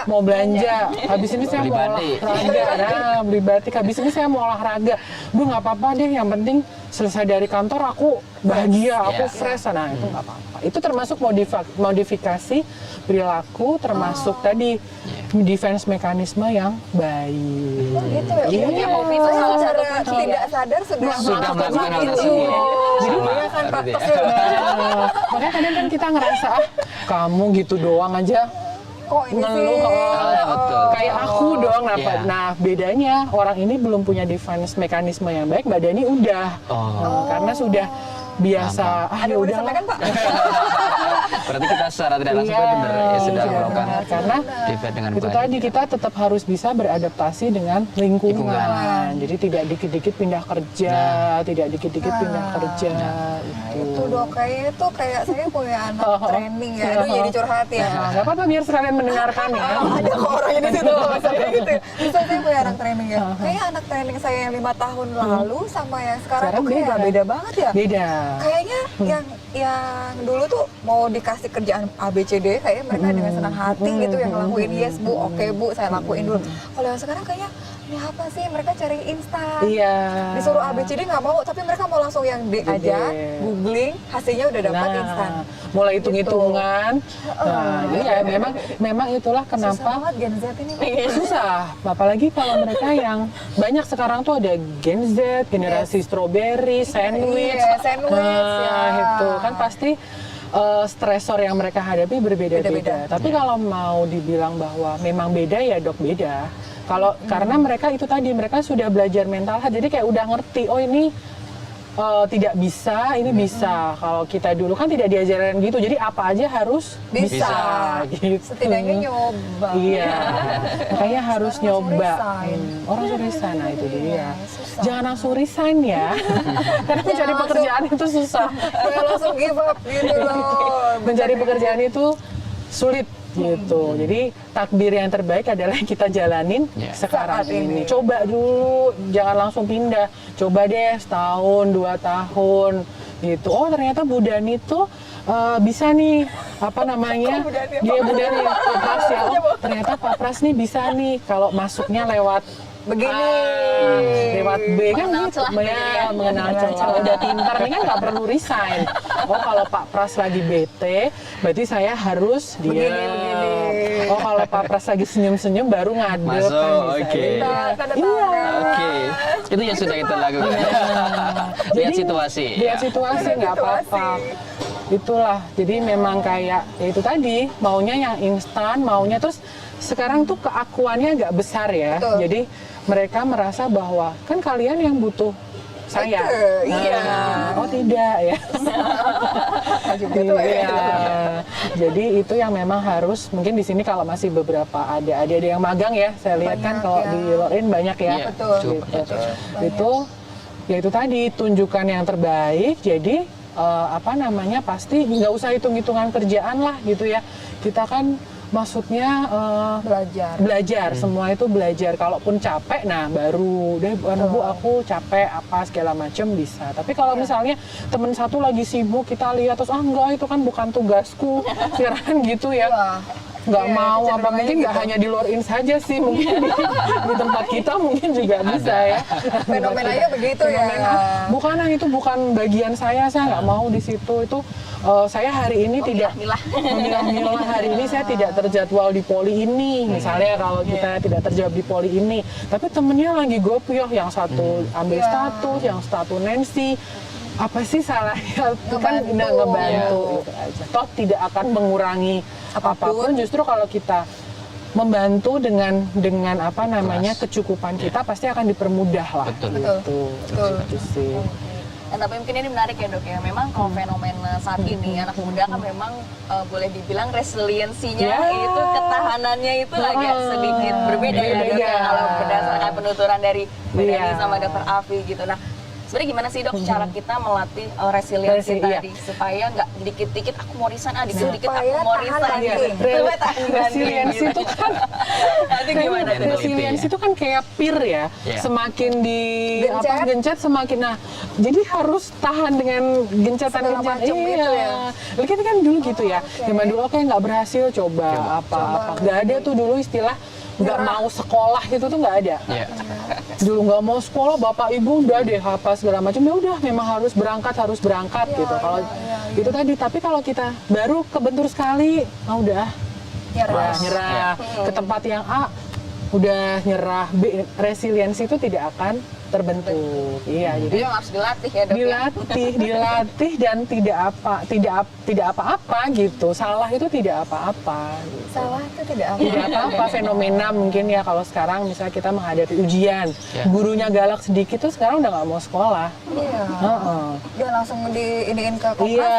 mau belanja, habis ini saya mau olahraga, beli batik, habis ini saya mau olahraga. Nggak apa-apa deh, yang penting selesai dari kantor aku bahagia, aku Ya. fresh. Nah itu nggak apa-apa. Itu termasuk modifikasi perilaku, termasuk tadi defense mekanisme yang baik. Gitu ya. Iya. Iya, hobi itu secara tidak sadar sudah melakukan hal itu. tersebut. Jadi Sama, dia kan berarti praktek ya. Makanya kadang kan kita ngerasa kamu gitu doang aja kok ini sih. ngeluh, betul. kayak aku dong. Iya. Nah bedanya orang ini belum punya defense mekanisme yang baik, Mbak Dani udah. Karena sudah biasa. Ada Ya yang mau udahlah. disampaikan Pak? Berarti kita secara tidak langsung Iya, benar ya sudah iya. melakukan Karena defense dengan itu baik. tadi kita tetap harus bisa beradaptasi dengan lingkungan. Lingkungan. Jadi tidak dikit-dikit pindah kerja, tidak dikit-dikit pindah kerja. Itu dok, kayaknya tuh kayak saya punya anak training ya. Aduh jadi curhat ya. Nah, nggak apa-apa biar sekalian mendengarkan ya. Ada kok orangnya di situ saya gitu. Misalnya saya punya anak training ya. Kayaknya anak training saya yang 5 tahun lalu sama yang sekarang tuh kayak beda banget ya. Beda. Kayaknya yang dulu tuh mau dikasih kerjaan ABCD kayaknya mereka dengan senang hati gitu yang ngelakuin yes bu, oke bu, saya lakuin dulu. Kalau yang sekarang kayaknya ini apa sih, mereka cari instan. Iya. Disuruh ABCD nggak mau, tapi mereka mau langsung yang D aja, googling, hasilnya udah dapat instan. Mulai hitung-hitungan. Nah, iya memang itulah Susah kenapa banget Gen Z ini. Pak. susah. Apalagi kalau mereka yang banyak sekarang tuh ada Gen Z, generasi strawberry, sandwich. Iya, sandwich, Nah, ya. itu kan pasti stresor yang mereka hadapi berbeda-beda. Beda-beda. Tapi kalau mau dibilang bahwa memang beda ya dok, beda. Kalau karena mereka itu tadi mereka sudah belajar mental health, jadi kayak udah ngerti oh ini tidak bisa, ini bisa. Kalau kita dulu kan tidak diajarin gitu, jadi apa aja harus Bisa. gitu. Setidaknya nyoba. Iya, makanya harus Sekarang langsung nyoba. resign. Orang langsung resign, nah itu dia. susah. Jangan langsung resign ya, karena mencari langsung. pekerjaan itu susah. Kayak langsung give up gitu loh. Mencari pekerjaan itu sulit gitu. Jadi takdir yang terbaik adalah yang kita jalanin sekarang Saat ini. Coba dulu, jangan langsung pindah. Coba deh setahun, 2 tahun gitu. Oh ternyata Bu Dani tuh bisa nih apa namanya? Dia Bu Dani Pak Pras ya. Oh, ternyata Pak Pras nih bisa nih kalau masuknya lewat Begini. lewat B kan Mengenal gitu, celah ya, mengenal celah. Udah pintar nih kan nggak perlu resign. Oh kalau Pak Pras lagi bete, berarti saya harus diam. Begini. Oh kalau Pak Pras lagi senyum-senyum baru ngadep. Masuk, kan bisa. oke. Iya. Tanda Iya. Oke, itu yang sudah kita lakukan. Lihat Jadi, situasi. Lihat situasi nggak apa-apa. Itulah, jadi memang kayak ya itu tadi maunya yang instan, maunya terus sekarang tuh keakuannya agak besar ya. Betul. Jadi mereka merasa bahwa kan kalian yang butuh saya. Iya. Oh tidak ya. Iya. Jadi itu yang memang harus mungkin di sini kalau masih beberapa ada yang magang ya. Saya lihat kan Banyak, kalau ya. di Lorin banyak ya. Iya, Betul. cukup banyak. Itu ya itu tadi tunjukkan yang terbaik. Jadi apa namanya pasti nggak usah hitung-hitungan kerjaan lah gitu ya. Kita kan maksudnya belajar semua itu belajar. Kalaupun capek, nah baru deh Bu aku capek apa segala macam bisa. Tapi kalau misalnya temen satu lagi sibuk kita lihat terus enggak itu kan bukan tugasku. Sekarang kan gitu ya. Nggak Iya, mau apa cenderung mungkin aja nggak gitu. hanya di Lorin saja sih mungkin di tempat kita mungkin juga bisa ya. Fenomenanya begitu ya. Bukan itu bukan bagian saya nggak mau di situ itu saya hari ini tidak memilah-milah hari ini saya tidak terjadwal di poli ini misalnya kalau kita tidak terjadwal di poli ini tapi temennya lagi gopyoh yang satu ambil status yang satu Nancy apa sih salahnya kan ngebantu gitu aja. Toh tidak akan mengurangi apapun justru kalau kita membantu dengan apa namanya kecukupan kita pasti akan dipermudah lah. Betul. Gitu sih. Dan tapi mungkin ini menarik ya dok ya, memang kalau fenomena saat ini anak muda kan memang boleh dibilang resiliensinya itu ketahanannya itu agak sedikit berbeda ya dok ya kalau berdasarkan penuturan dari Mbak Dani sama Dr. Afi gitu. Nah sebenarnya gimana sih dok cara kita melatih resiliensi tadi supaya nggak dikit-dikit aku mau resign, dikit-dikit aku mau resign gitu. Resiliensi itu kan Itu gimana tuh? resiliensi itu kan kayak peer ya. Semakin di gencet semakin jadi harus tahan dengan gencetan gitu ya. Kita kan dulu gitu ya. Zaman dulu nggak berhasil coba apa. Nggak ada tuh dulu istilah nggak mau sekolah itu tuh nggak ada. Iya. Dulu nggak mau sekolah, bapak ibu udah deh apa segala macam, ya udah memang harus berangkat gitu. Kalau itu tadi, tapi kalau kita baru kebentur sekali, udah nyerah ke tempat yang A, udah nyerah. B, resiliensi itu tidak akan terbentuk. Iya, jadi harus dilatih ya, Dok. dilatih dan tidak apa-apa gitu. Salah itu tidak apa-apa. Gitu. Salah itu tidak Tidak apa-apa, fenomena mungkin ya kalau sekarang misalnya kita menghadapi ujian, gurunya galak sedikit tuh sekarang udah nggak mau sekolah. Iya. Dia langsung diiniin ke kokas Iya,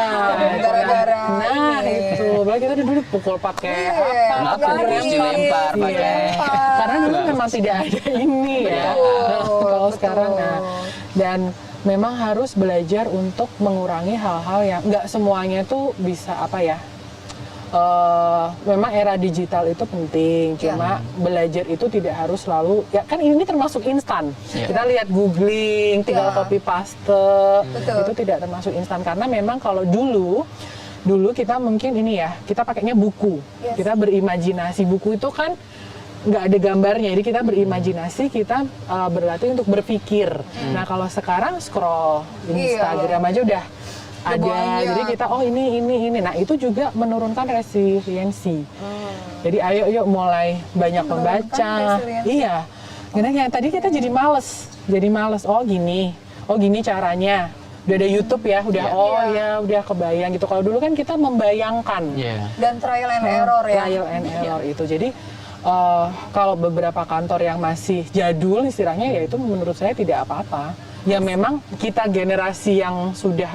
gara-gara nah ini. itu, apalagi kita dulu pukul pakai Iya, apa? terus dilempar pakai. Karena dulu memang tidak ada ini ya. Kalau sekarang, nah, dan memang harus belajar untuk mengurangi hal-hal yang nggak semuanya tuh bisa apa ya. Memang era digital itu penting, cuma belajar itu tidak harus selalu, ya kan ini termasuk instan. Kita lihat googling, tinggal copy paste, itu tidak termasuk instan karena memang kalau dulu kita mungkin ini ya, kita pakainya buku, kita berimajinasi. Buku itu kan nggak ada gambarnya, jadi kita berimajinasi, kita berlatih untuk berpikir. Nah kalau sekarang scroll Instagram aja udah ada, jadi kita ini. Nah itu juga menurunkan resiliensi. Jadi ayo yuk mulai banyak membaca. Iya, karena yang tadi kita jadi males. Oh gini caranya. Udah ada YouTube ya, udah udah kebayang gitu. Kalau dulu kan kita membayangkan. Dan trial and error ya. Trial and error itu. Jadi kalau beberapa kantor yang masih jadul istilahnya, ya itu menurut saya tidak apa-apa. Ya memang kita generasi yang sudah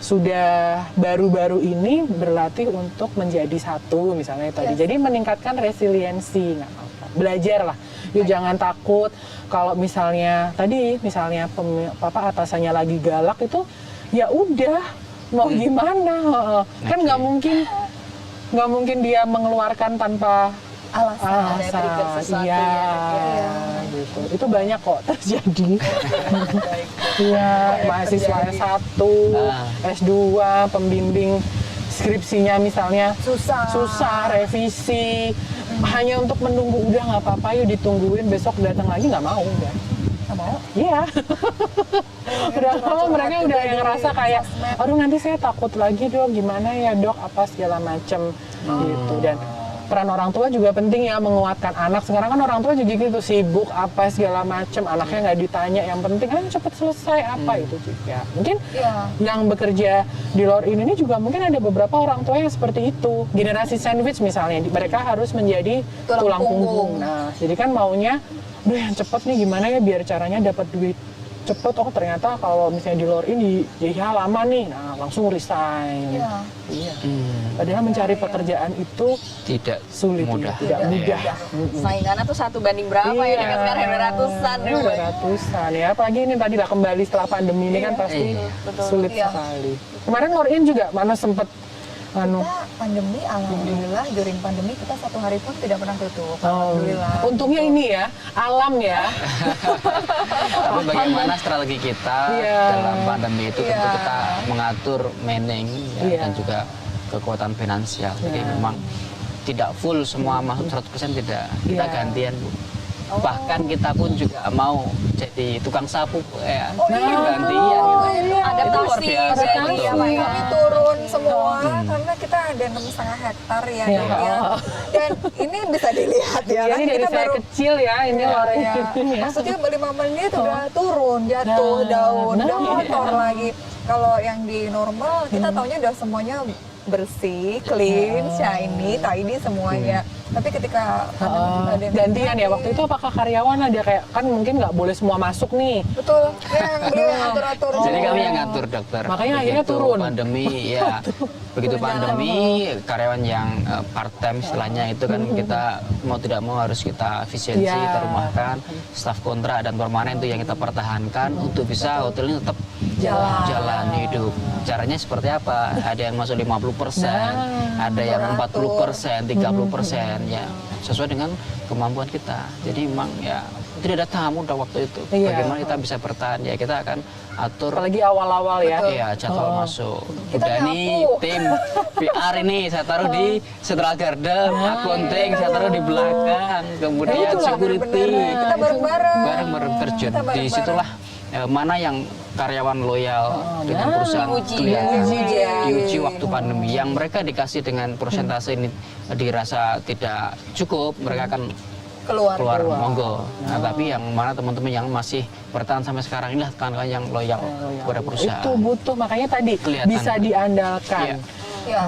sudah baru-baru ini berlatih untuk menjadi satu misalnya tadi. Jadi meningkatkan resiliensi, nggak apa-apa. Belajar lah. Yuk jangan takut kalau misalnya atasannya lagi galak itu, ya udah mau gimana? Kan nggak mungkin dia mengeluarkan tanpa alasan. Iya, gitu. Itu banyak kok terjadi. Iya, mahasiswa S1, S2, pembimbing skripsinya misalnya susah revisi, hanya untuk menunggu, udah nggak apa-apa yuk ditungguin, besok datang lagi, nggak mau udah. Nggak mau? Iya. Udah lama mereka udah yang ngerasa kayak, aduh nanti saya takut lagi dok, gimana ya dok, apa segala macem gitu. Dan peran orang tua juga penting ya, menguatkan anak. Sekarang kan orang tua juga gitu, sibuk apa segala macem, anaknya nggak ditanya, yang penting kan cepet selesai apa itu juga. Mungkin yang bekerja di luar ini juga mungkin ada beberapa orang tua yang seperti itu. Generasi sandwich misalnya, mereka harus menjadi tulang punggung. Nah, jadi kan maunya, duh yang cepet nih gimana ya biar caranya dapat duit cepet. Oh ternyata kalau misalnya di luar ini ya lama nih, nah langsung resign. Iya. Padahal mencari pekerjaan itu tidak sulit, mudah. Tidak mudah. Saingannya tuh 1 banding berapa ya? Dengan sekarang ada ratusan. Ratusan ya. Apalagi ini tadi lah kembali setelah pandemi ini kan pasti sulit sekali. Kemarin Lor'in juga mana sempet Kita pandemi, alhamdulillah during pandemi kita 1 hari pun tidak pernah tutup. Alhamdulillah. Untungnya ini ya, alam ya. Tapi bagaimana strategi kita dalam pandemi itu, tentu kita mengatur manning dan juga kekuatan finansial. Jadi memang tidak full semua masuk 100%, tidak. Kita gantian, Bu. Bahkan kita pun juga mau jadi tukang sapu gantian gitu. Adaptasi Kami turun semua karena kita ada 6,5 hektar ya. Dan ini bisa dilihat ya. Ini dari saya kecil ya, ini Lor'in. Maksudnya 5 menit udah turun, jatuh daun, udah kotor lagi. Kalau yang di normal kita taunya udah semuanya bersih, clean, shiny, tidy semuanya. Tapi ketika gantian ya, waktu itu apakah karyawan ada kayak, kan mungkin nggak boleh semua masuk nih. Betul, yang beliau yang atur-atur. Jadi kami yang ngatur, dokter. Makanya akhirnya turun. Pandemi ya, begitu pandemi karyawan yang part time istilahnya itu kan kita mau tidak mau harus kita efisiensi, kita rumahkan, staf kontrak dan permanen itu yang kita pertahankan untuk bisa hotel ini tetap jalan hidup. Caranya seperti apa? Ada yang masuk 50%, ada yang 40%, 30%, ya sesuai dengan kemampuan kita. Jadi memang ya tidak ada tamu dah waktu itu. Iya. Bagaimana kita bisa bertahan? Ya kita akan atur. Apalagi awal-awal ya. Iya, jadwal masuk. Kita Udah nih nyapu. tim PR ini saya taruh di Central Garden, accounting saya taruh di belakang, kemudian itulah, security. bener-bener. Kita bareng-bareng. Bareng-bareng terjun. Kita bareng-bareng. Di situlah mana yang karyawan loyal dengan perusahaan diuji, kelihatan. ya. Diuji waktu pandemi. Yang mereka dikasih dengan persentase ini dirasa tidak cukup, mereka akan Keluar. monggo. Nah, tapi yang mana teman-teman yang masih bertahan sampai sekarang inilah kawan-kawan yang loyal kepada perusahaan. Itu butuh, makanya tadi Kelihatan. bisa diandalkan. Iya. Ya.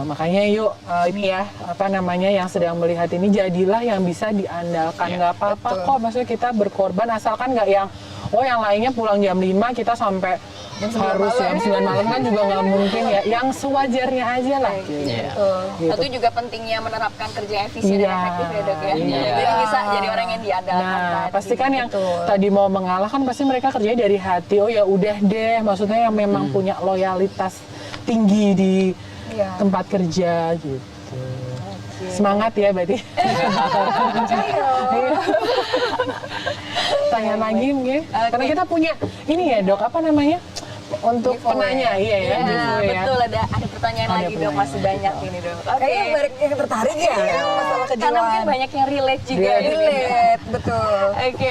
Makanya yuk ini ya apa namanya yang sedang melihat ini jadilah yang bisa diandalkan. Iya, Nggak apa-apa betul. kok, maksudnya kita berkorban asalkan nggak yang yang lainnya pulang jam 5 kita sampai harus jam 9 malam kan juga nggak mungkin ya. Yang sewajarnya aja lah. Iya. Gitu. Itu juga pentingnya menerapkan kerja yang efisien dan Iya. efektif ya dok ya. Iya. Jadi bisa jadi orang yang diandalkan Nah, tadi. pasti kan yang Betul. tadi mau mengalah kan pasti mereka kerjanya dari hati. Oh ya udah deh, maksudnya yang memang punya loyalitas tinggi di Iya. tempat kerja gitu. Semangat ya berarti. Iya. Tanya lagi mungkin. Karena kita punya ini ya dok, apa namanya? Untuk Giveaway. penanya, iya ya, Iya, giveaway ya. betul ada pertanyaan Ada lagi dok, pertanyaan. masih banyak ini dok. Oke. Kayaknya banyak yang tertarik ya masalah kejiwaan. Karena mungkin banyak yang relate juga. Iya, ini. Relate, betul. Oke.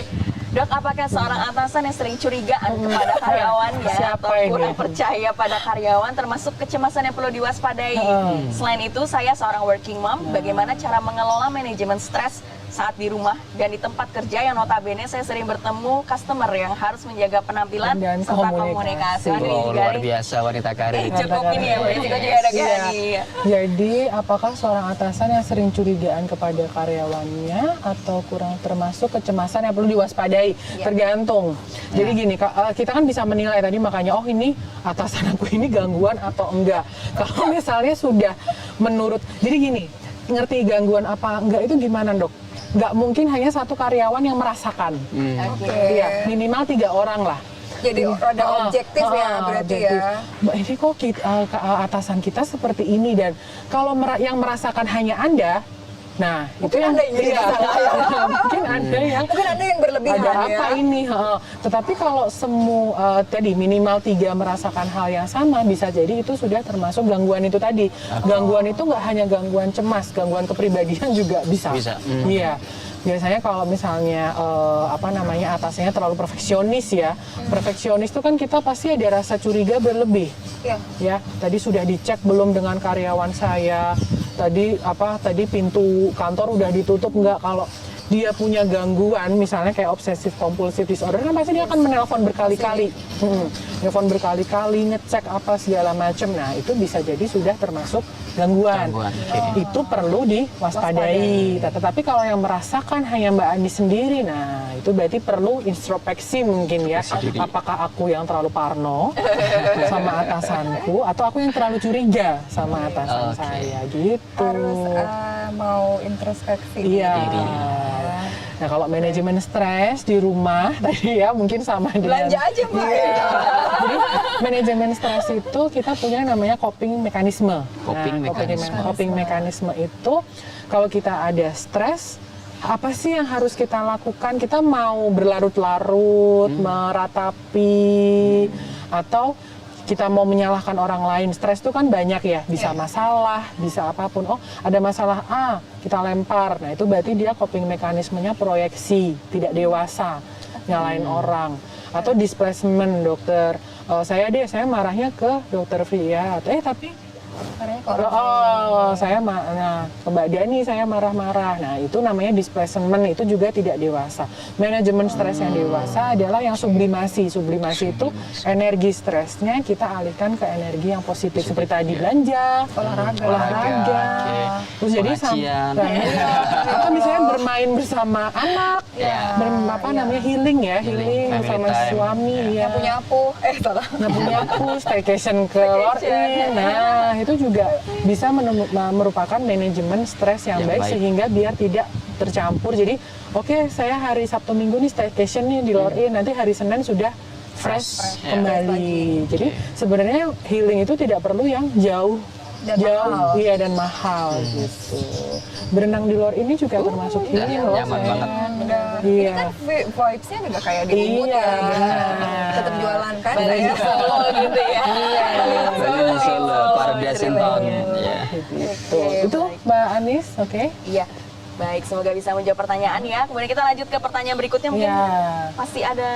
Dok, apakah seorang atasan yang sering curigaan kepada karyawannya Siapa atau ini? kurang percaya pada karyawan termasuk kecemasan yang perlu diwaspadai? Selain itu, saya seorang working mom, bagaimana cara mengelola manajemen stres saat di rumah dan di tempat kerja yang notabene saya sering bertemu customer yang harus menjaga penampilan Dan serta komunikasi. komunikasi. Aduh, ini Oh, juga luar nih biasa wanita karir. cukup ini ya, berarti juga ada Iya. Gani. Jadi, apakah seorang atasan yang sering curigaan kepada karyawannya atau kurang termasuk kecemasan yang perlu diwaspadai? Tergantung. Jadi gini, kita kan bisa menilai tadi makanya, oh ini atasan aku ini gangguan atau enggak. Kalau misalnya sudah menurut, jadi gini, ngerti gangguan apa enggak itu gimana dok? Nggak mungkin hanya satu karyawan yang merasakan. Oke. Iya, minimal 3 orang lah. Jadi ada objektif ya berarti objektif. ya. Mbak, ini kok atasan kita seperti ini, dan kalau yang merasakan hanya Anda, nah Mungkin itu yang Anda yang jadi masalah ya. mungkin ada yang Mungkin ada yang berlebihan ada ya. apa ini, tetapi kalau semua tadi minimal 3 merasakan hal yang sama, bisa jadi itu sudah termasuk gangguan itu tadi. Gangguan itu nggak hanya gangguan cemas, gangguan kepribadian juga bisa. Bisa. Iya. Biasanya kalau misalnya atasnya terlalu perfeksionis ya. Perfeksionis itu kan kita pasti ada rasa curiga berlebih. Iya. Ya, tadi sudah dicek belum dengan karyawan saya? Tadi pintu kantor udah ditutup nggak? Kalau dia punya gangguan misalnya kayak obsesif kompulsif disorder kan pasti dia akan menelpon berkali-kali. Telepon berkali-kali, ngecek apa segala macam. Nah, itu bisa jadi sudah termasuk gangguan. Itu perlu diwaspadai. Tetapi kalau yang merasakan hanya Mbak Andi sendiri, nah itu berarti perlu introspeksi mungkin ya. Apakah aku yang terlalu parno sama atasanku atau aku yang terlalu curiga sama atasan saya gitu. Harus mau introspeksi. Iya. Nah, kalau manajemen stres di rumah tadi ya mungkin sama dengan Belanja aja Mbak. Iya. Jadi manajemen stres itu kita punya namanya coping mekanisme. Coping mekanisme itu kalau kita ada stres, apa sih yang harus kita lakukan? Kita mau berlarut-larut, meratapi, atau kita mau menyalahkan orang lain. Stres itu kan banyak ya, bisa masalah, bisa apapun. Oh, ada masalah A, kita lempar. Nah, itu berarti dia coping mekanismenya proyeksi, tidak dewasa, nyalain orang. Atau displacement, dokter. Saya marahnya ke dokter Via. Tapi nah, ke Mbak Dani saya marah-marah. Nah, itu namanya displacement, itu juga tidak dewasa. Manajemen stres yang dewasa adalah yang sublimasi. Sublimasi itu energi stresnya kita alihkan ke energi yang positif seperti tadi belanja, olahraga. Terus jadi atau misalnya bermain bersama anak, healing sama suami ya. Nyapu-nyapu, staycation ke Lor'in. Nah, itu juga bisa merupakan manajemen stres yang baik sehingga biar tidak tercampur. Jadi, oke, saya hari Sabtu Minggu nih staycation nih di Lor'in, nanti hari Senin sudah fresh kembali. Jadi sebenarnya healing itu tidak perlu yang jauh Dan jauh, mahal. iya dan mahal gitu. Berenang di luar ini juga termasuk healing loh, nyaman banget. Benar. Iya. Ini kan vibes-nya juga kayak di Ubud Iya, ya. benar. Tetap jualan kan. Balik saya. di Solo gitu ya. Bali di Solo, Paradiasin Town. Ya. Gitu. Itu Mbak Anis, oke? Iya. Baik, semoga bisa menjawab pertanyaan ya. Kemudian kita lanjut ke pertanyaan berikutnya mungkin. Iya. Pasti ada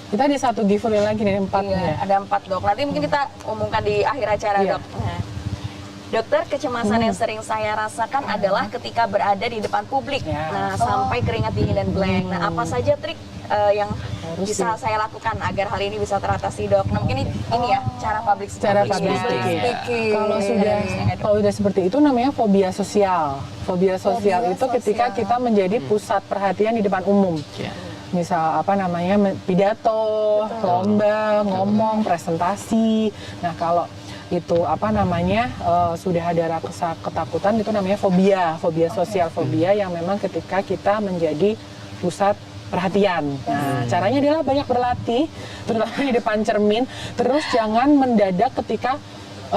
Kita ada satu giveaway lagi nih, 4 nih ya. ada 4 dok. Nanti mungkin kita umumkan di akhir acara Iya. dok. Nah, dokter, kecemasan yang sering saya rasakan adalah ketika berada di depan publik. Ya. Nah, sampai keringat dingin dan blank. Nah, apa saja trik yang Harus bisa saya lakukan agar hal ini bisa teratasi dok? Nah, mungkin ini ya cara public Cara speaking. public ya. speaking. Speaking. Kalau sudah seperti itu namanya fobia sosial. Fobia sosial Fobia itu ketika sosial. kita menjadi pusat perhatian di depan umum. Ya. Misal apa namanya pidato, lomba, ngomong, presentasi. Nah kalau itu apa namanya sudah ada rasa ketakutan, itu namanya fobia sosial, fobia yang memang ketika kita menjadi pusat perhatian. Nah, caranya adalah banyak berlatih, terutama di depan cermin. Terus jangan mendadak ketika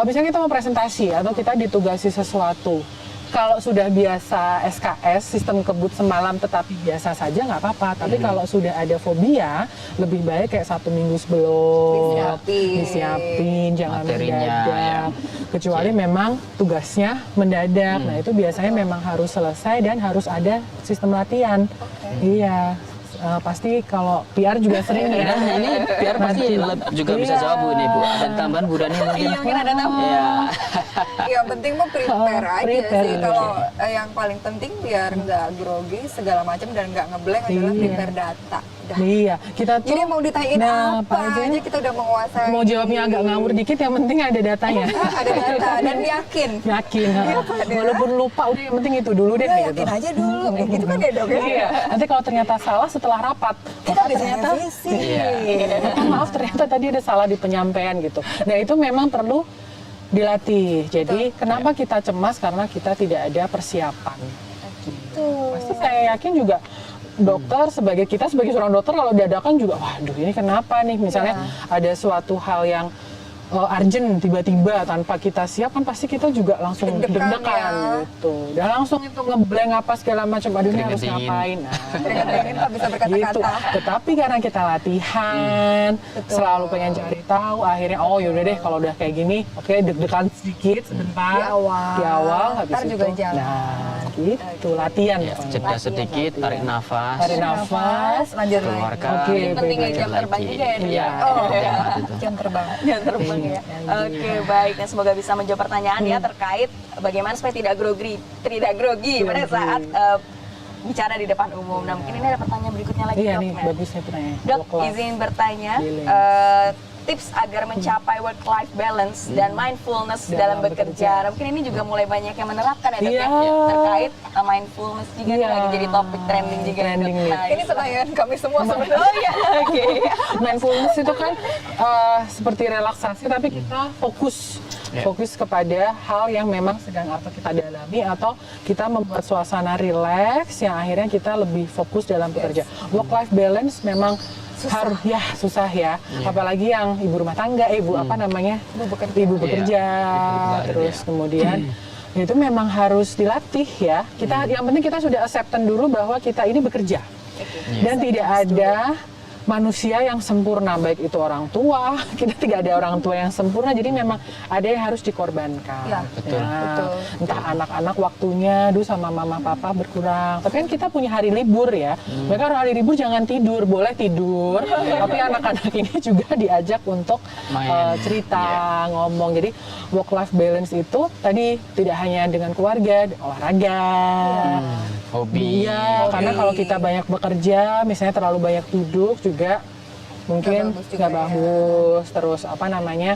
misalnya kita mau presentasi atau kita ditugasi sesuatu. Kalau sudah biasa SKS, sistem kebut semalam tetapi biasa saja nggak apa-apa. Tapi kalau sudah ada fobia, lebih baik kayak 1 minggu sebelum disiapin, jangan Materinya, mendadak. Kecuali memang tugasnya mendadak. Nah itu biasanya memang harus selesai dan harus ada sistem latihan. Iya. Pasti kalau PR juga sering ya. Ini biar pasti juga bisa jawab Bu ini Bu. Ada tambahan Bu Dani mungkin. Iya, mungkin ada tambahan. Iya. Yang penting mau prepare aja prepare, sih. iya. Kalau yang paling penting biar nggak grogi segala macam dan nggak ngeblank adalah Iya. prepare data. Dah. Iya, kita tuh Jadi mau ditanyain apa aja kita udah menguasai. mau jawabnya agak ngawur dikit, yang penting ada datanya. Ada data dan yakin. Yakin, walaupun lupa udah yang penting itu dulu deh Udah gitu. yakin aja dulu. Gitu kan ya dok ya. Iya, nanti kalau ternyata salah setelah rapat, Kita Bapak bisa ternyata revisi. maaf ternyata tadi ada salah di penyampaian gitu. Nah itu memang perlu dilatih. Jadi kenapa kita cemas karena kita tidak ada persiapan. Pasti saya yakin juga dokter sebagai seorang dokter kalau dadakan juga waduh ini kenapa nih misalnya ada suatu hal yang urgent tiba-tiba tanpa kita siap kan pasti kita juga langsung Deg-degan deg-degan ya. gitu. Dan langsung itu ngeblank apa segala macam aduh ini harus Keringet dingin. ngapain. Nah, Pengen tak bisa gitu. berkata-kata. Tetapi karena kita latihan, selalu pengen cari tahu, akhirnya oh yaudah deh kalau udah kayak gini, oke deg-degan sedikit sebentar Di awal. habis Ntar itu. juga jalan. Nah, gitu latihan. Ya, pokoknya. jeda sedikit, tarik nafas. Tarik nafas. Lanjut lagi. Keluarkan. Oke, pentingnya baik-baik. jam terbang juga ya, Dok? Iya. Oh, jangan itu. jam terbang. Jangan terbang ya. Oke, baik. Nah, semoga bisa menjawab pertanyaan ya terkait bagaimana supaya tidak grogi pada saat bicara di depan umum. Nah, mungkin ini ada pertanyaan berikutnya lagi, Iya Dok. nih, Nah, bagus nih pertanyaan. Dok, Work-life izin bertanya, balance. tips agar mencapai work-life balance dan mindfulness dalam bekerja. Nah, mungkin ini juga mulai banyak yang menerapkan ya, Dok, ya? Iya. Terkait mindfulness juga nih Iya. lagi jadi topik trending juga ya, Dok. Trending nih. Nah, Ini pertanyaan kami semua sebenarnya. Oh iya, oke. Mindfulness itu kan seperti relaksasi tapi kita fokus kepada hal yang memang sedang atau kita dalami atau kita membuat suasana rileks yang akhirnya kita lebih fokus dalam bekerja. Work life balance memang harus susah ya, apalagi yang ibu rumah tangga, apa namanya, ibu bekerja, Ibu terus ya. kemudian itu memang harus dilatih ya. Kita yang penting kita sudah acceptance dulu bahwa kita ini bekerja dan tidak ada manusia yang sempurna, baik itu orang tua, kita tidak ada orang tua yang sempurna, jadi memang ada yang harus dikorbankan. Ya, betul. Entah anak-anak waktunya, sama mama papa berkurang. Tapi kan kita punya hari libur ya. Mereka kalau hari libur jangan tidur, boleh tidur, tapi anak-anak ini juga diajak untuk Main. cerita, ngomong. Jadi work life balance itu tadi tidak hanya dengan keluarga, olahraga. Hobi. Iya, karena kalau kita banyak bekerja, misalnya terlalu banyak duduk juga mungkin bagus juga nggak ya. bagus. Terus apa namanya,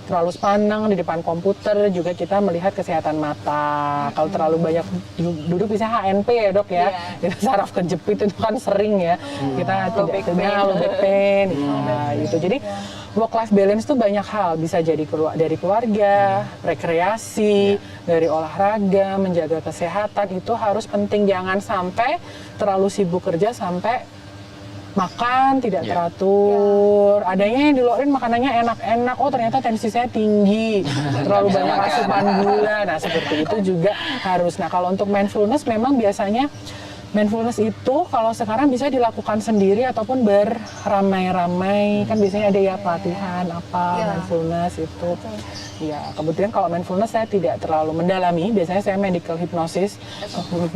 terlalu sepanang di depan komputer juga kita melihat kesehatan mata. Kalau terlalu banyak duduk bisa HNP ya dok ya, saraf kejepit itu kan sering ya. Kita Low back pain. low back pain, gitu. Jadi work life balance itu banyak hal, bisa jadi dari keluarga, rekreasi, dari olahraga, menjaga kesehatan itu harus penting. Jangan sampai terlalu sibuk kerja sampai makan tidak teratur, adanya yang di Lorin makanannya enak-enak, oh ternyata tensi saya tinggi, terlalu banyak asupan gula, nah seperti itu juga harus. Nah kalau untuk mindfulness memang biasanya mindfulness itu kalau sekarang bisa dilakukan sendiri ataupun beramai-ramai, kan biasanya ada ya pelatihan mindfulness itu. Ya, kemudian kalau mindfulness saya tidak terlalu mendalami, biasanya saya medical hypnosis.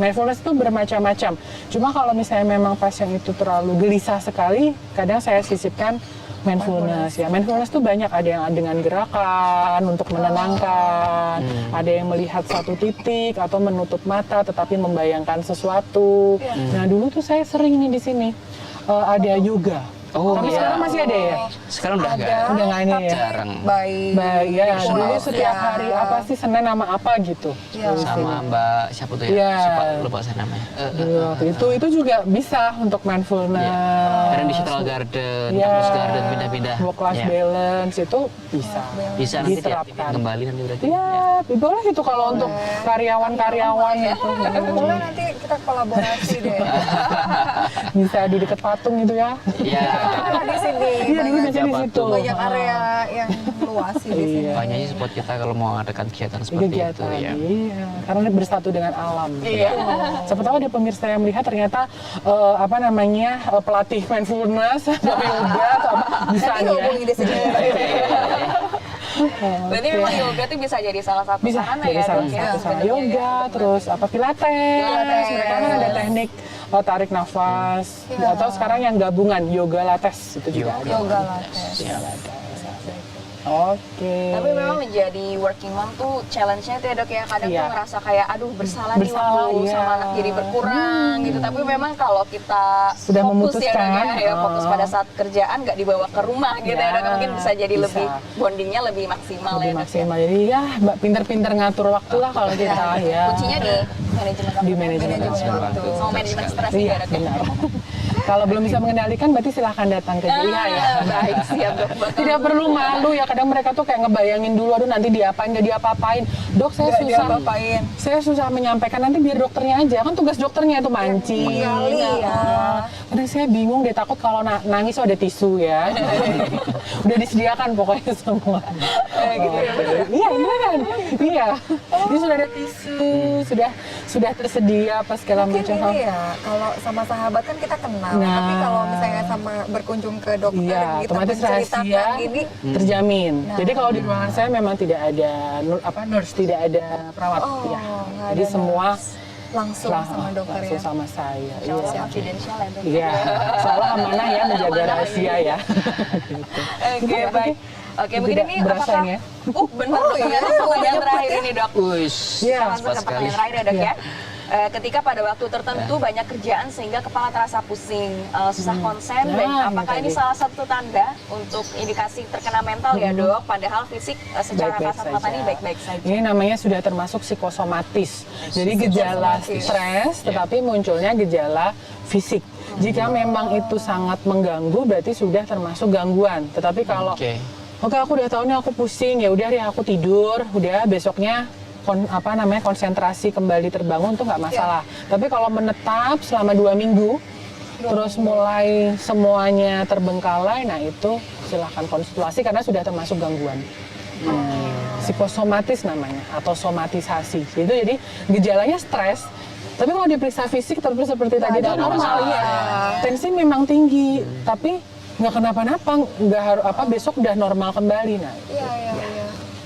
Mindfulness itu bermacam-macam. Cuma kalau misalnya memang pasien itu terlalu gelisah sekali, kadang saya sisipkan mindfulness. Ya, mindfulness itu banyak, ada yang dengan gerakan untuk menenangkan, ada yang melihat satu titik atau menutup mata tetapi membayangkan sesuatu. Nah, dulu tuh saya sering nih di sini ada yoga. Tapi sekarang masih ada ya? Sekarang udah enggak. Udah nggak ini ya? Jarang. Baik. Ya, dulu setiap hari apa sih, Senin nama apa gitu. Sama Mbak siapa tuh ya? Iya. Lupa saya namanya. Itu juga bisa untuk mindfulness. Kadang di Central Garden, Campus Garden pindah-pindah. Work-life balance itu bisa. Bisa nanti diterapkan. kembali nanti berarti. Iya, boleh itu kalau untuk karyawan-karyawan itu. Boleh nanti kita kolaborasi deh. Bisa di dekat patung itu ya. Iya. Di sini Iya, dulu biasanya di situ. banyak area yang luas sih di sini. Banyak sih spot kita kalau mau adakan kegiatan seperti itu ya. Iya, karena bersatu dengan alam. Iya. Siapa tahu ada pemirsa yang melihat ternyata pelatih mindfulness atau yoga atau apa bisa Nanti nih ya. hubungi di sini. Berarti memang yoga itu bisa jadi salah satu Bisa sarana jadi ya, salah Dok, ya? satu sama Sebenarnya yoga, ya. terus pilates. Mereka kan ada teknik tarik nafas atau sekarang yang gabungan yoga lattes itu juga ada. Yoga lattes. Oke. Tapi memang menjadi working mom tuh challenge-nya tuh ya, Dok, ya. Kadang tuh ngerasa kayak aduh bersalah nih Bersalah, waktu iya. sama anak jadi berkurang gitu. Tapi memang kalau kita Sudah fokus ya, Dok, memutuskan, ya, fokus pada saat kerjaan nggak dibawa ke rumah gitu ya, Dok. Mungkin bisa jadi bisa. lebih bondingnya lebih maksimal Lebih ya, Dok. maksimal. Jadi ya Mbak pinter-pinter ngatur waktu lah kalau kita ya. Kuncinya di manajemen waktu. Di manajemen waktu. Sama manajemen stres Iya, juga, Dok, ya. benar. Kalau belum bisa mengendalikan berarti silahkan datang ke Jaya ya. Baik, siap, Dok. Tidak perlu malu ya, kadang mereka tuh kayak ngebayangin dulu, aduh nanti diapain, nggak diapa-apain. Dok, saya susah menyampaikan, nanti biar dokternya aja, kan tugas dokternya itu mancing. Kadang saya bingung deh, takut kalau nangis ada tisu ya. Udah disediakan pokoknya semua. Iya, beneran. Iya. Ini sudah ada tisu, sudah tersedia apa segala Mungkin macam. ini ya, kalau sama sahabat kan kita kenal. Nah. Tapi kalau misalnya sama berkunjung ke dokter, Iya, kita otomatis rahasia menceritakan ini, terjamin. Nah. Jadi kalau di ruangan saya memang tidak ada nurse, tidak ada perawat. Ya. nggak Jadi ada semua langsung sama dokter langsung ya. sama saya. Insya Allah Iya. confidential ya, Dok. Iya, soalnya amanah ya menjaga rahasia ya. Oke, baik. Oke, mungkin Tidak ini berasa apakah... ini ya. Benar, Dok, ya. Pertanyaan terakhir ini, Dok. Wih, Iya. Langsung ke pertanyaan terakhir ya, Dok, ya. Ketika pada waktu tertentu banyak kerjaan sehingga kepala terasa pusing, susah konsen, dan Nah, apakah ini ini tadi. salah satu tanda untuk indikasi terkena mental ya, Dok? Padahal fisik secara Baik-baik kasat mata ini saja. baik-baik saja. Ini namanya sudah termasuk psikosomatis. Jadi gejala stres, tetapi munculnya gejala fisik. Jika memang itu sangat mengganggu, berarti sudah termasuk gangguan. Tetapi kalau Oke, aku udah tahu nih aku pusing, ya udah deh aku tidur, udah besoknya konsentrasi kembali terbangun tuh nggak masalah. Tapi kalau menetap selama 2 minggu, terus mulai semuanya terbengkalai, nah itu silahkan konsultasi karena sudah termasuk gangguan. Psikosomatis namanya atau somatisasi. Itu jadi gejalanya stres. Tapi kalau diperiksa fisik terus seperti tadi itu normal ya. Tensi memang tinggi, tapi nggak kenapa-napa, nggak harus besok udah normal kembali. Nah, Iya.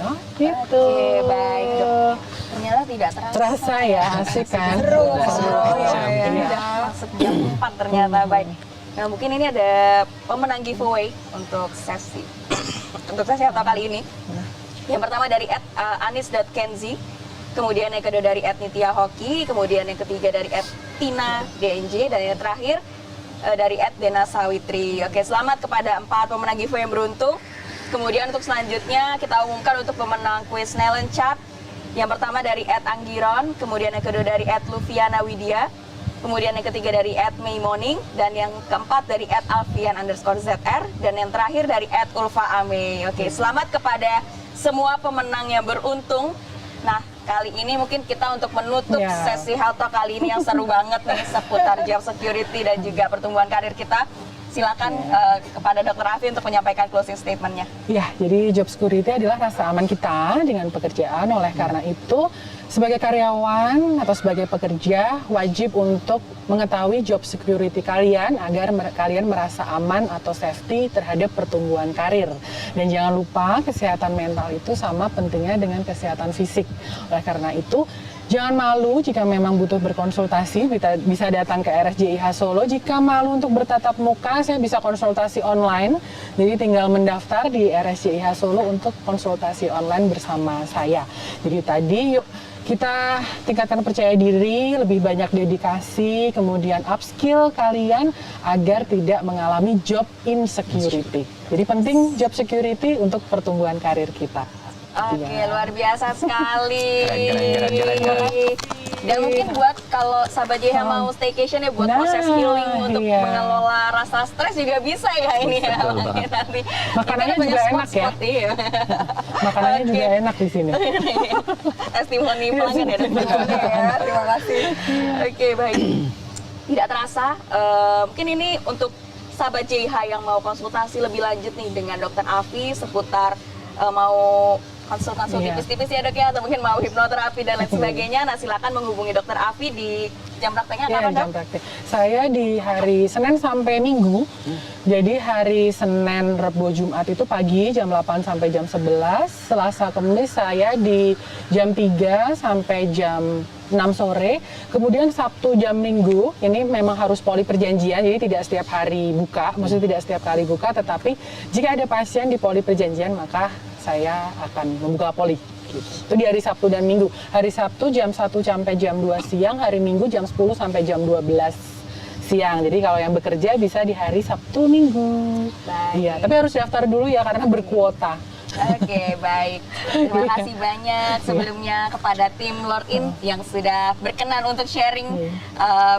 oh, gitu. Oke, baik, Dok. Ternyata tidak Terasa ya, asik kan? Seru. Udah masuk jam 4 ternyata, baik. Nah, mungkin ini ada pemenang giveaway untuk sesi atau kali ini. Yang pertama dari @anis.kenzi, kemudian yang kedua dari @nitya_hoki, kemudian yang ketiga dari @tina_dnj, dan yang terakhir dari @dena sawitri. Oke, selamat kepada 4 pemenang giveaway yang beruntung. Kemudian untuk selanjutnya kita umumkan untuk pemenang kuis Nelen Chat. Yang pertama dari @anggiron, kemudian yang kedua dari @lufiana widya, kemudian yang ketiga dari @maymoning, dan yang keempat dari @alfian_zr, dan yang terakhir dari @ulfaame. Oke, selamat kepada semua pemenang yang beruntung. Nah, kali ini mungkin kita untuk menutup sesi Health Talk kali ini yang seru banget nih seputar job security dan juga pertumbuhan karir kita. silakan kepada Dr. Afi untuk menyampaikan closing statement-nya. Ya, jadi job security adalah rasa aman kita dengan pekerjaan. Oleh karena itu, sebagai karyawan atau sebagai pekerja wajib untuk mengetahui job security kalian agar kalian merasa aman atau safety terhadap pertumbuhan karir. Dan jangan lupa kesehatan mental itu sama pentingnya dengan kesehatan fisik. Oleh karena itu, jangan malu jika memang butuh berkonsultasi, bisa datang ke RSJIH Solo. Jika malu untuk bertatap muka, saya bisa konsultasi online. Jadi tinggal mendaftar di RSJIH Solo untuk konsultasi online bersama saya. Jadi tadi yuk kita tingkatkan percaya diri, lebih banyak dedikasi, kemudian upskill kalian agar tidak mengalami job insecurity. Jadi penting job security untuk pertumbuhan karir kita. Oke, luar biasa sekali. Keren. Dan mungkin buat kalau sahabat JH mau staycation ya buat proses healing untuk mengelola rasa stres juga bisa ya ini ya. Nanti makanannya juga enak ya. Iya. Makanannya juga enak di sini. Testimoni pelanggan ya. Terima kasih. Oke, baik. Tidak terasa, mungkin ini untuk sahabat JH yang mau konsultasi lebih lanjut nih dengan Dr. Afi seputar mau konsul tipis-tipis ya dok ya, atau mungkin mau hipnoterapi dan lain sebagainya. Nah silakan menghubungi Dr. Afi di jam prakteknya kapan dok? Jam praktek. Saya di hari Senin sampai Minggu. Jadi hari Senin, Rebo, Jumat itu pagi jam 8 sampai jam 11. Selasa, Kamis saya di jam 3 sampai jam 6 sore. Kemudian Sabtu jam Minggu, ini memang harus poli perjanjian, jadi tidak setiap hari buka, maksudnya tidak setiap kali buka, tetapi jika ada pasien di poli perjanjian maka saya akan membuka poli. Gitu. Itu di hari Sabtu dan Minggu. Hari Sabtu jam 1 sampai jam 2 siang, hari Minggu jam 10 sampai jam 12 siang. Jadi kalau yang bekerja bisa di hari Sabtu Minggu. Iya, tapi harus daftar dulu ya karena berkuota. Oke, baik. Terima kasih banyak sebelumnya kepada tim Lord In yang sudah berkenan untuk sharing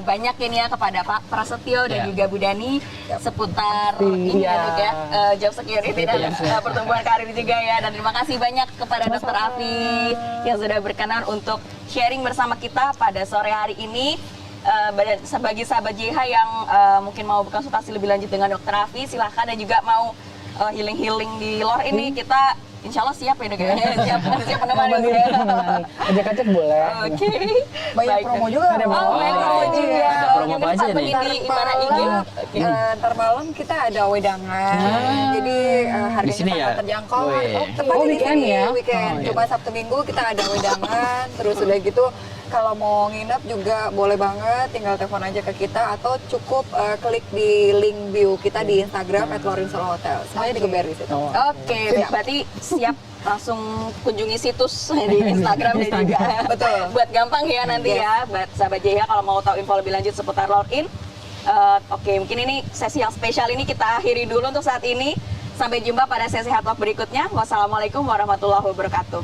banyak ini ya kepada Pak Prasetyo dan juga Bu Dani seputar ini ya dok ya, job security dan pertumbuhan karir juga ya. Dan terima kasih banyak kepada Dr. Afi yang sudah berkenan untuk sharing bersama kita pada sore hari ini. Bagi sahabat JH yang mungkin mau berkonsultasi lebih lanjut dengan Dr. Afi, silahkan, dan juga mau healing di Lord ini, kita insya Allah siap ya dok ya. Siap menemani. Ajak-ajak boleh. Oke. Banyak promo juga. Ada promo juga. Ada promo apa aja nih? Gimana IG? Ntar malam kita ada wedangan. Jadi harganya Di sini sangat ya? terjangkau. Wih. Tepatnya di weekend sini, ya? weekend. Cuma Sabtu Minggu kita ada wedangan. Terus udah gitu kalau mau nginep juga boleh banget, tinggal telepon aja ke kita atau cukup klik di link bio kita di Instagram @lorinsolhotel. Semuanya digeber di situ. Oke, berarti siap langsung kunjungi situs di Instagram dan juga Betul. buat gampang ya nanti ya buat sahabat JH kalau mau tahu info lebih lanjut seputar Lord In. Oke, mungkin ini sesi yang spesial ini kita akhiri dulu untuk saat ini. Sampai jumpa pada sesi Health Talk berikutnya. Wassalamualaikum warahmatullahi wabarakatuh.